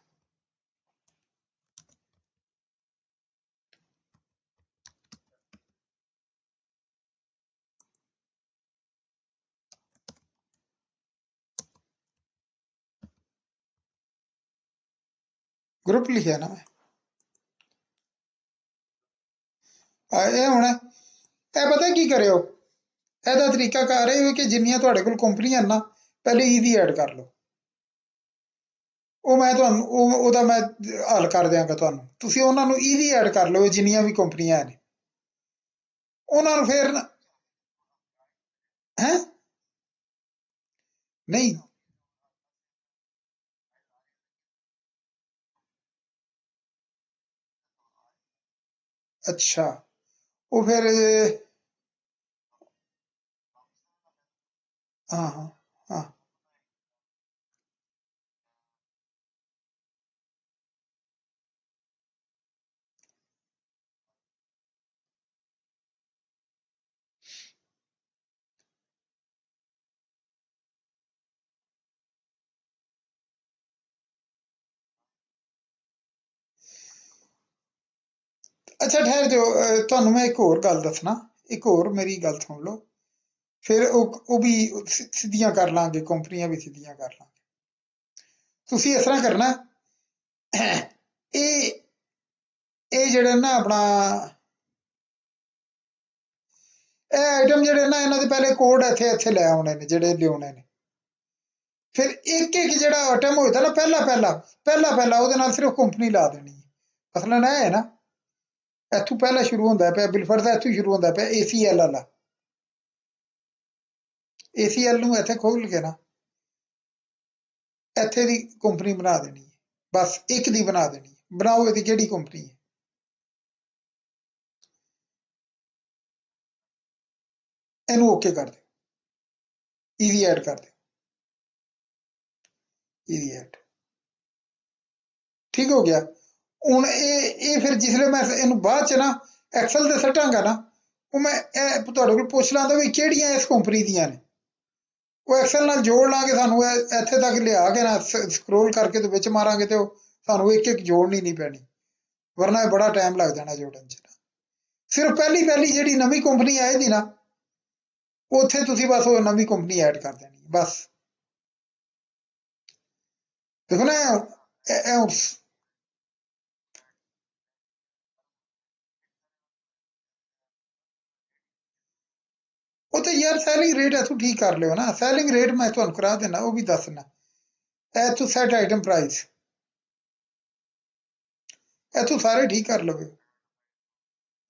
ग्रुप लिखा ना मैं ਇਹ ਹੁਣ ਇਹ ਪਤਾ ਕੀ ਕਰਿਓ ਇਹਦਾ ਤਰੀਕਾ ਕਰ ਰਹੇ ਹੋ ਕਿ ਜਿੰਨੀਆਂ ਤੁਹਾਡੇ ਕੋਲ ਕੰਪਨੀਆਂ ਨਾ ਪਹਿਲੇ ਈਜ਼ੀ ਐਡ ਕਰ ਲਓ ਉਹ ਮੈਂ ਤੁਹਾਨੂੰ ਉਹਦਾ ਮੈਂ ਹੱਲ ਕਰ ਦਿਆਂਗਾ ਤੁਹਾਨੂੰ ਤੁਸੀਂ ਉਹਨਾਂ ਨੂੰ ਈਜ਼ੀ ਐਡ ਕਰ ਲਓ ਜਿੰਨੀਆਂ ਵੀ ਕੰਪਨੀਆਂ ਨੇ ਉਹਨਾਂ ਨੂੰ ਫੇਰ ਹੈ ਨਹੀਂ ਅੱਛਾ ਉਹ ਫਿਰ ਹਾਂ ਹਾਂ ਹਾਂ ਅੱਛਾ ਠਹਿਰ ਜਾਓ ਤੁਹਾਨੂੰ ਮੈਂ ਇੱਕ ਹੋਰ ਗੱਲ ਦੱਸਣਾ ਇੱਕ ਹੋਰ ਮੇਰੀ ਗੱਲ ਸੁਣ ਲਓ ਫਿਰ ਉਹ ਵੀ ਸਿੱਧੀਆਂ ਕਰ ਲਾਂਗੇ ਕੰਪਨੀਆਂ ਵੀ ਸਿੱਧੀਆਂ ਕਰ ਲਾਂਗੇ ਤੁਸੀਂ ਇਸ ਤਰ੍ਹਾਂ ਕਰਨਾ ਇਹ ਇਹ ਜਿਹੜੇ ਨਾ ਆਪਣਾ ਇਹ ਆਈਟਮ ਜਿਹੜੇ ਨਾ ਇਹਨਾਂ ਦੇ ਪਹਿਲੇ ਕੋਡ ਇੱਥੇ ਇੱਥੇ ਲੈ ਆਉਣੇ ਨੇ ਜਿਹੜੇ ਲਿਆਉਣੇ ਨੇ ਫਿਰ ਇੱਕ ਇੱਕ ਜਿਹੜਾ ਆਈਟਮ ਹੋਏਗਾ ਨਾ ਪਹਿਲਾ ਉਹਦੇ ਨਾਲ ਸਿਰਫ ਕੰਪਨੀ ਲਾ ਦੇਣੀ ਹੈ ਮਸਲਨ ਇਹ ਹੈ ਨਾ ਇੱਥੋਂ ਪਹਿਲਾਂ ਸ਼ੁਰੂ ਹੁੰਦਾ ਪਿਆ ਬਿਲਫਰ ਦਾ ਇੱਥੋਂ ਸ਼ੁਰੂ ਹੁੰਦਾ ਪਿਆ ACL ਵਾਲਾ ACL ਨੂੰ ਇੱਥੇ ਖੋਲ ਕੇ ਨਾ ਇੱਥੇ ਦੀ ਕੰਪਨੀ ਬਣਾ ਦੇਣੀ ਹੈ ਬਸ ਇੱਕ ਦੀ ਬਣਾ ਦੇਣੀ ਹੈ ਬਣਾਓ ਇਹਦੀ ਕਿਹੜੀ ਕੰਪਨੀ ਹੈ ਇਹਨੂੰ ਓਕੇ ਕਰ ਦਿਓ ਈਜ਼ੀ ਐਡ ਕਰ ਦਿਓ ਈਜ਼ੀ ਐਡ ਠੀਕ ਹੋ ਗਿਆ ਹੁਣ ਇਹ ਫਿਰ ਜਿਸਲੇ ਮੈਂ ਇਹਨੂੰ ਬਾਅਦ ਚ ਨਾ ਐਕਸਲ ਤੇ ਸੱਟਾਂਗਾ ਨਾ ਉਹ ਮੈਂ ਇਹ ਤੁਹਾਡੇ ਕੋਲ ਪੁੱਛ ਲਾਂਦਾ ਵੀ ਕਿਹੜੀਆਂ ਇਸ ਕੰਪਨੀ ਦੀਆਂ ਨੇ ਉਹ ਐਕਸਲ ਨਾਲ ਜੋੜ ਲਾਂਗੇ ਸਾਨੂੰ ਇੱਥੇ ਤੱਕ ਲਿਆ ਕੇ ਨਾ ਸਕਰੋਲ ਕਰਕੇ ਤੇ ਵਿੱਚ ਮਾਰਾਂਗੇ ਤੇ ਉਹ ਸਾਨੂੰ ਇੱਕ ਇੱਕ ਜੋੜਨੀ ਨਹੀਂ ਪੈਣੀ ਵਰਨਾ ਇਹ ਬੜਾ ਟਾਈਮ ਲੱਗ ਜਾਣਾ ਜੋੜਨ ਚ ਸਿਰਫ ਪਹਿਲੀ ਜਿਹੜੀ ਨਵੀਂ ਕੰਪਨੀ ਆਏਗੀ ਨਾ ਉੱਥੇ ਤੁਸੀਂ ਬਸ ਉਹ ਨਵੀਂ ਕੰਪਨੀ ਐਡ ਕਰ ਦੇਣੀ ਬਸ ਦੇਖੋ ਨਾ ਉਹ ਤਾਂ ਯਾਰ ਸੈਲਿੰਗ ਰੇਟ ਇੱਥੋਂ ਠੀਕ ਕਰ ਲਿਓ ਨਾ ਸੈਲਿੰਗ ਰੇਟ ਮੈਂ ਤੁਹਾਨੂੰ ਕਰਾ ਦੇਣਾ ਉਹ ਵੀ ਦੱਸਣਾ ਇੱਥੋਂ ਸੈਟ ਆਈਟਮ ਪ੍ਰਾਈਸ ਇੱਥੋਂ ਸਾਰੇ ਠੀਕ ਕਰ ਲਵੇ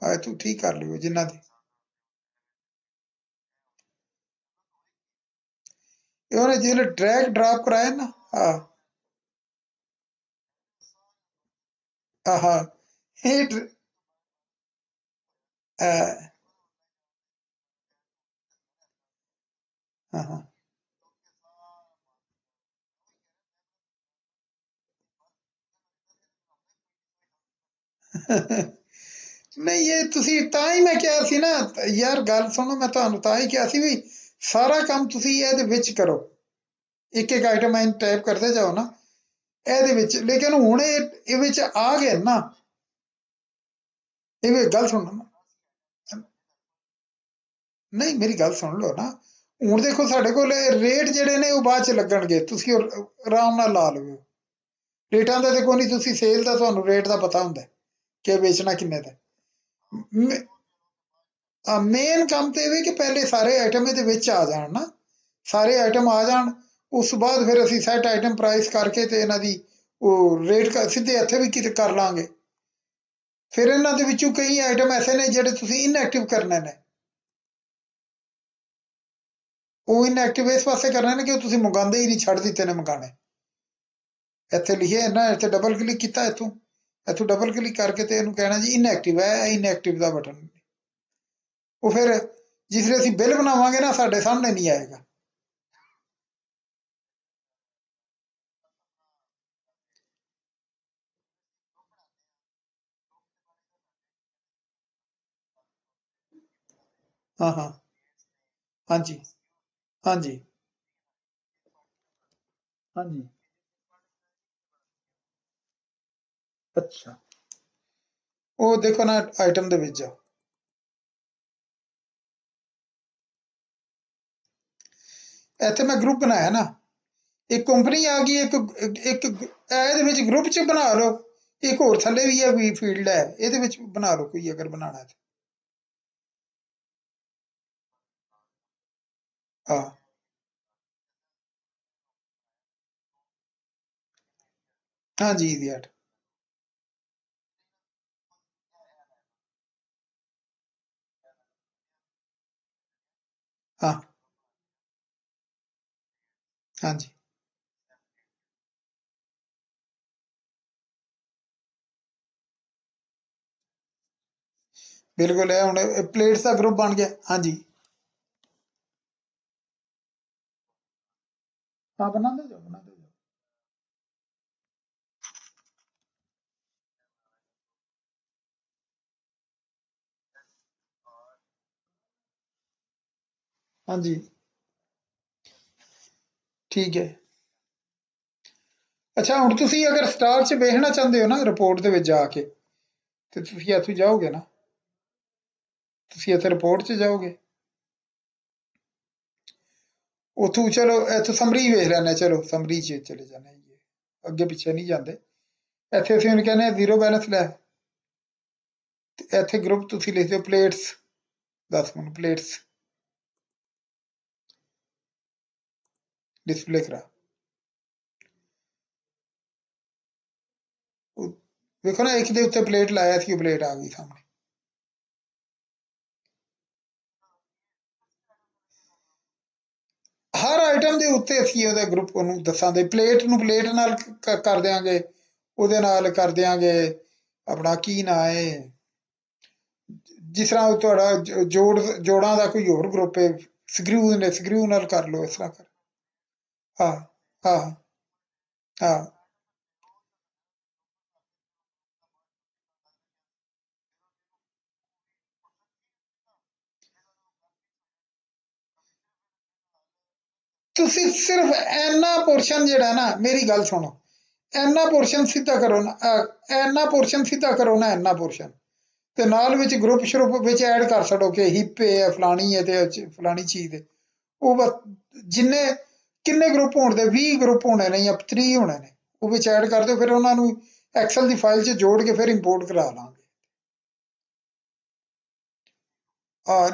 ਇੱਥੋਂ ਠੀਕ ਕਰ ਲਿਓ ਜਿੰਨਾ ਦੀ ਇਹ ਉਹਨੇ ਜਿਹੜੇ ਡਰੈਗ ਡਰਾਪ ਕਰਾਇਆ ਨਾ ਹਾਂ ਆਹਾ ਇਹ ਹਾਂ ਨਹੀਂ ਇਹ ਤੁਸੀਂ ਤਾਂ ਹੀ ਮੈਂ ਕਿਹਾ ਸੀ ਨਾ ਯਾਰ ਗੱਲ ਸੁਣੋ ਮੈਂ ਤੁਹਾਨੂੰ ਤਾਂ ਹੀ ਕਿਹਾ ਸੀ ਵੀ ਸਾਰਾ ਕੰਮ ਤੁਸੀਂ ਇਹਦੇ ਵਿੱਚ ਕਰੋ ਇੱਕ ਇੱਕ ਆਈਟਮ ਐਂ ਟਾਈਪ ਕਰਦੇ ਜਾਓ ਨਾ ਇਹਦੇ ਵਿੱਚ ਲੇਕਿਨ ਹੁਣ ਇਹ ਵਿੱਚ ਆ ਗਏ ਨਾ ਇਹ ਵੀ ਗੱਲ ਸੁਣੋ ਨਾ ਨਹੀਂ ਮੇਰੀ ਗੱਲ ਸੁਣ ਲਓ ਨਾ ਹੁਣ ਦੇਖੋ ਸਾਡੇ ਕੋਲ ਰੇਟ ਜਿਹੜੇ ਨੇ ਉਹ ਬਾਅਦ ਚ ਲੱਗਣਗੇ ਤੁਸੀਂ ਆਰਾਮ ਨਾਲ ਲਾ ਲਓ ਰੇਟਾਂ ਦਾ ਦੇਖੋ ਨਹੀਂ ਤੁਸੀਂ ਸੇਲ ਦਾ ਤੁਹਾਨੂੰ ਰੇਟ ਦਾ ਪਤਾ ਹੁੰਦਾ ਕਿ ਵੇਚਣਾ ਕਿੰਨੇ ਦਾ ਮੇਨ ਕੰਮ ਤੇ ਇਹ ਵੀ ਕਿ ਪਹਿਲੇ ਸਾਰੇ ਆਈਟਮ ਇਹਦੇ ਵਿੱਚ ਆ ਜਾਣ ਨਾ ਸਾਰੇ ਆਈਟਮ ਆ ਜਾਣ ਉਸ ਤੋਂ ਬਾਅਦ ਫਿਰ ਅਸੀਂ ਸੈਟ ਆਈਟਮ ਪ੍ਰਾਈਸ ਕਰਕੇ ਤੇ ਇਹਨਾਂ ਦੀ ਉਹ ਰੇਟ ਸਿੱਧੇ ਇੱਥੇ ਵੀ ਕਿਤੇ ਕਰ ਲਾਂਗੇ ਫਿਰ ਇਹਨਾਂ ਦੇ ਵਿੱਚੋਂ ਕਈ ਆਈਟਮ ਐਸੇ ਨੇ ਜਿਹੜੇ ਤੁਸੀਂ ਇਨਐਕਟਿਵ ਕਰਨੇ ਨੇ ਉਹ ਇਨਐਕਟਿਵ ਇਸ ਪਾਸੇ ਕਰਨੇ ਨੇ ਕਿ ਤੁਸੀਂ ਮੰਗਾਉਂਦੇ ਹੀ ਨਹੀਂ ਛੱਡ ਦਿੱਤੇ ਨੇ ਮੰਗਾਣੇ ਇੱਥੇ ਲਿਖਿਆ ਨਾ ਇੱਥੇ ਡਬਲ ਕਲਿੱਕ ਕੀਤਾ ਇੱਥੋਂ ਡਬਲ ਕਲਿੱਕ ਕਰਕੇ ਤੇ ਇਹਨੂੰ ਕਹਿਣਾ ਜੀ ਇਨਐਕਟਿਵ ਹੈ ਇਨਐਕਟਿਵ ਦਾ ਬਟਨ ਉਹ ਫਿਰ ਜਿਸਲੇ ਅਸੀਂ ਬਿੱਲ ਬਣਾਵਾਂਗੇ ਨਾ ਸਾਡੇ ਸਾਹਮਣੇ ਨਹੀਂ ਆਏਗਾ हाँ हाँ। हाँ जी। हाँ जी। हाँ जी। अच्छा। ਉਹ ਦੇਖੋ ਨਾ ਆਈਟਮ ਦੇ ਵਿੱਚ ਜਾਓ। ਇੱਥੇ ਮੈਂ ਗਰੁੱਪ ਬਣਾਇਆ ਨਾ, ਇੱਕ ਕੰਪਨੀ ਆ ਗਈ, ਇੱਕ ਇਹਦੇ ਵਿੱਚ ਗਰੁੱਪ ਚ ਬਣਾ ਲਓ, ਇੱਕ ਹੋਰ ਥੱਲੇ ਵੀ ਹੈ ਵੀ ਫੀਲਡ ਹੈ, ਇਹਦੇ ਵਿੱਚ ਬਣਾ ਲਓ ਕੋਈ ਅਗਰ ਬਣਾਉਣਾ ਹੈ ਹਾਂ। हाँ जी इडियट। हाँ। हाँ जी। बिल्कुल है हुण प्लेट्स का ग्रुप बन गया। हाँ जी। हाँ बनाते जाओ बनाते जाओ। हाँ जी। ठीक है। अच्छा हुण तुसी अगर स्टार च वेखना चाहते हो ना रिपोर्ट दे विच जाके, ते तुसी इत्थों जाओगे ना, तुसी इत्थे रिपोर्ट च जाओगे, उथों चलो इत्थों समरी वेख लैने, चलो समरी च चले जाने जी, अगे पिछे नहीं जाते। इत्थे असीं हुण कहने जीरो बैलेंस लै, ते इत्थे ग्रुप तुसी लिख दो प्लेट्स, 10 मिनट प्लेट्स डिस्प्ले करा। वेखो ना एक दे उत्ते प्लेट लाया सी, प्लेट आ गई सामने। हर आइटम ਦੇ ਉੱਤੇ ਅਸੀਂ ਉਹਦੇ ਗਰੁੱਪ ਨੂੰ ਦੱਸਾਂਗੇ, ਪਲੇਟ ਨੂੰ ਪਲੇਟ ਨਾਲ ਕਰ ਦਿਆਂਗੇ, ਉਹਦੇ ਨਾਲ ਕਰ ਦਿਆਂਗੇ ਆਪਣਾ ਕੀ ਨਾਂ ਹੈ, ਜਿਸ ਤਰ੍ਹਾਂ ਤੁਹਾਡਾ ਜੋੜਾਂ ਦਾ ਕੋਈ ਹੋਰ ਗਰੁੱਪ ਹੈ, ਸਕਰੂ ਨੇ ਸਕਰੂ ਨਾਲ ਕਰ ਲਓ, ਇਸ ਤਰ੍ਹਾਂ ਕਰ। ਹਾਂ ਹਾਂ ਹਾਂ। ਤੁਸੀਂ ਸਿਰਫ ਇੰਨਾ ਪੋਰਸ਼ਨ ਜਿਹੜਾ ਨਾ, ਮੇਰੀ ਗੱਲ ਸੁਣੋ, ਇੰਨਾ ਪੋਰਸ਼ਨ ਸਿੱਧਾ ਕਰੋ ਨਾ, ਇੰਨਾ ਪੋਰਸ਼ਨ ਸਿੱਧਾ ਕਰੋ ਨਾ, ਇੰਨਾ ਪੋਰਸ਼ਨ ਤੇ ਨਾਲ ਵਿੱਚ ਗਰੁੱਪ ਸ਼ਰੂਪ ਵਿੱਚ ਐਡ ਕਰ ਛੱਡੋ ਕਿ ਹਿੱਪ ਹੈ ਫਲਾਣੀ ਹੈ ਤੇ ਫਲਾਣੀ ਚੀਜ਼ ਹੈ, ਉਹ ਬਸ ਜਿੰਨੇ ਕਿੰਨੇ ਗਰੁੱਪ ਹੋਣ ਦੇ 20 ਗਰੁੱਪ ਹੋਣੇ ਨੇ ਜਾਂ 30 ਹੋਣੇ ਨੇ, ਉਹ ਵਿੱਚ ਐਡ ਕਰ ਦਿਓ, ਫਿਰ ਉਹਨਾਂ ਨੂੰ ਐਕਸਲ ਦੀ ਫਾਈਲ 'ਚ ਜੋੜ ਕੇ ਫਿਰ ਇੰਪੋਰਟ ਕਰਾ ਲਾਂਗੇ।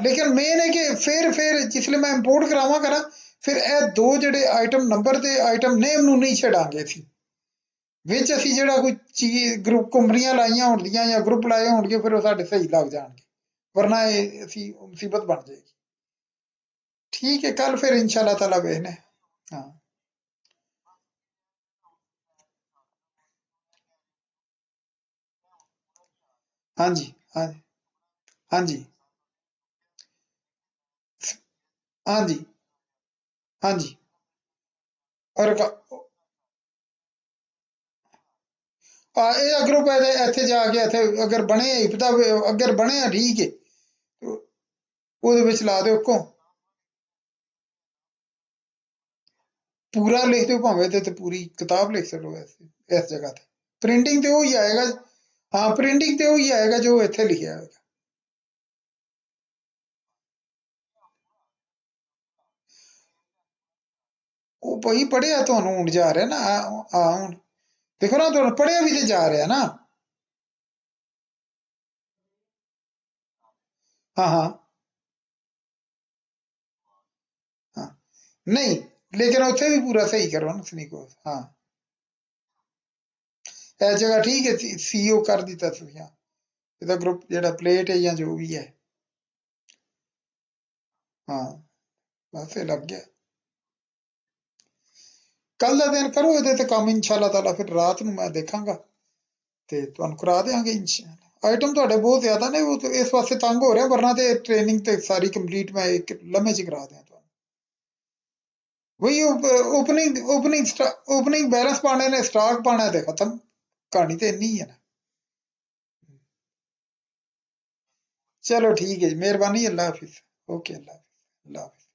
ਲੇਕਿਨ ਮੇਨ ਹੈ ਕਿ ਫਿਰ ਜਿਸਲੇ ਮੈਂ ਇੰਪੋਰਟ ਕਰਾਵਾਂਗਾ ਨਾ, ਫਿਰ ਇਹ ਦੋ ਜਿਹੜੇ ਆਈਟਮ ਨੰਬਰ ਤੇ ਆਈਟਮ ਨੇਮ ਨੂੰ ਨਹੀਂ ਛੱਡਾਂਗੇ ਅਸੀਂ, ਵਿੱਚ ਅਸੀਂ ਜਿਹੜਾ ਕੋਈ ਚੀਜ਼ ਗਰੁੱਪ ਕੁੰਬੜੀਆਂ ਲਾਈਆਂ ਹੋਣਗੀਆਂ ਜਾਂ ਗਰੁੱਪ ਲਾਏ ਹੋਣਗੇ, ਫਿਰ ਉਹ ਸਾਡੇ ਸਹੀ ਲੱਗ ਜਾਣਗੇ, ਵਰਨਾ ਇਹ ਅਸੀਂ ਮੁਸੀਬਤ ਬਣ ਜਾਏਗੀ। ठीक है, कल फिर इंशाल्लाह ताला ਵੇਖਨੇ। हाँ। हाँ जी। हाँ जी। हाँ जी। हाँ जी। हाँ जी। और ਇਹ ਗਰੁੱਪ ਹੈ ਇੱਥੇ ਜਾ ਕੇ ਇੱਥੇ ਅਗਰ ਬਣੇ ਇਫਤਾ ਅਗਰ ਬਣਿਆ ਠੀਕ ਹੈ, ਉਹਦੇ ਵਿੱਚ ਲਾ ਦਿਓ ਕੋ ਪੂਰਾ ਲਿਖ ਦਿਓ ਭਾਵੇਂ ਤੇ ਪੂਰੀ ਕਿਤਾਬ ਲਿਖ ਸਕੋ ਇਸ ਜਗ੍ਹਾ ਤੇ, ਪ੍ਰਿੰਟਿੰਗ ਤੇ ਉਹੀ ਆਏਗਾ। ਹਾਂ ਪ੍ਰਿੰਟਿੰਗ ਤੇ ਉਹੀ ਆਏਗਾ ਜੋ ਇੱਥੇ ਲਿਖਿਆ ਹੋਏਗਾ। ਉਹ ਭਾਈ ਪੜਿਆ ਤੁਹਾਨੂੰ ਹੁਣ ਜਾ ਰਿਹਾ ਨਾ, ਆ ਹੁਣ ਦੇਖੋ ਨਾ ਤੁਹਾਨੂੰ ਪੜਿਆ ਵੀ ਤੇ ਜਾ ਰਿਹਾ ਨਾ। हाँ हाँ हाँ। नहीं लेकिन ਉੱਥੇ ਵੀ ਪੂਰਾ ਸਹੀ ਕਰੋ ਨਾ ਸਨੀਕੋ। ਹਾਂ ਇਹ ਜਗ੍ਹਾ ਠੀਕ ਹੈ, ਸੀਓ ਕਰ ਦਿੱਤਾ ਤੁਸੀਂ। ਹਾਂ ਇਹਦਾ ਗਰੁੱਪ ਜਿਹੜਾ ਪਲੇਟ ਹੈ ਜਾਂ ਜੋ ਵੀ ਹੈ। ਹਾਂ ਬਸ ਇਹ ਲੱਗ ਗਿਆ। ਕੱਲ ਦਾ ਦਿਨ ਕਰੋ ਇਹਦੇ ਤੇ ਕੰਮ, ਇਨਸ਼ਾਅੱਲਾ ਤਾਲਾ ਫਿਰ ਰਾਤ ਨੂੰ ਮੈਂ ਦੇਖਾਂਗਾ ਤੇ ਤੁਹਾਨੂੰ ਕਰਾ ਦੇਵਾਂਗੇ ਇਨਸ਼ਾਅੱਲਾ। ਆਈਟਮ ਤੁਹਾਡੇ ਬਹੁਤ ਜ਼ਿਆਦਾ ਨੇ, ਉਹ ਇਸ ਵਾਸਤੇ ਤੰਗ ਹੋ ਰਿਹਾ, ਵਰਨਾ ਤੇ ਟ੍ਰੇਨਿੰਗ ਤੇ ਸਾਰੀ ਕੰਪਲੀਟ ਮੈਂ ਇੱਕ ਲੰਮੇ ਚ ਕਰਾ ਦਿਆਂ ਤੁਹਾਨੂੰ। वही ओपनिंग बैलेंस पाने ने स्टॉक पाना है, खत्म कहानी तो इन्नी है ना। चलो ठीक है जी, मेहरबानी, अल्लाह हाफिज। ਓਕੇ ਅੱਲਾ ਹਾਫਿਜ਼।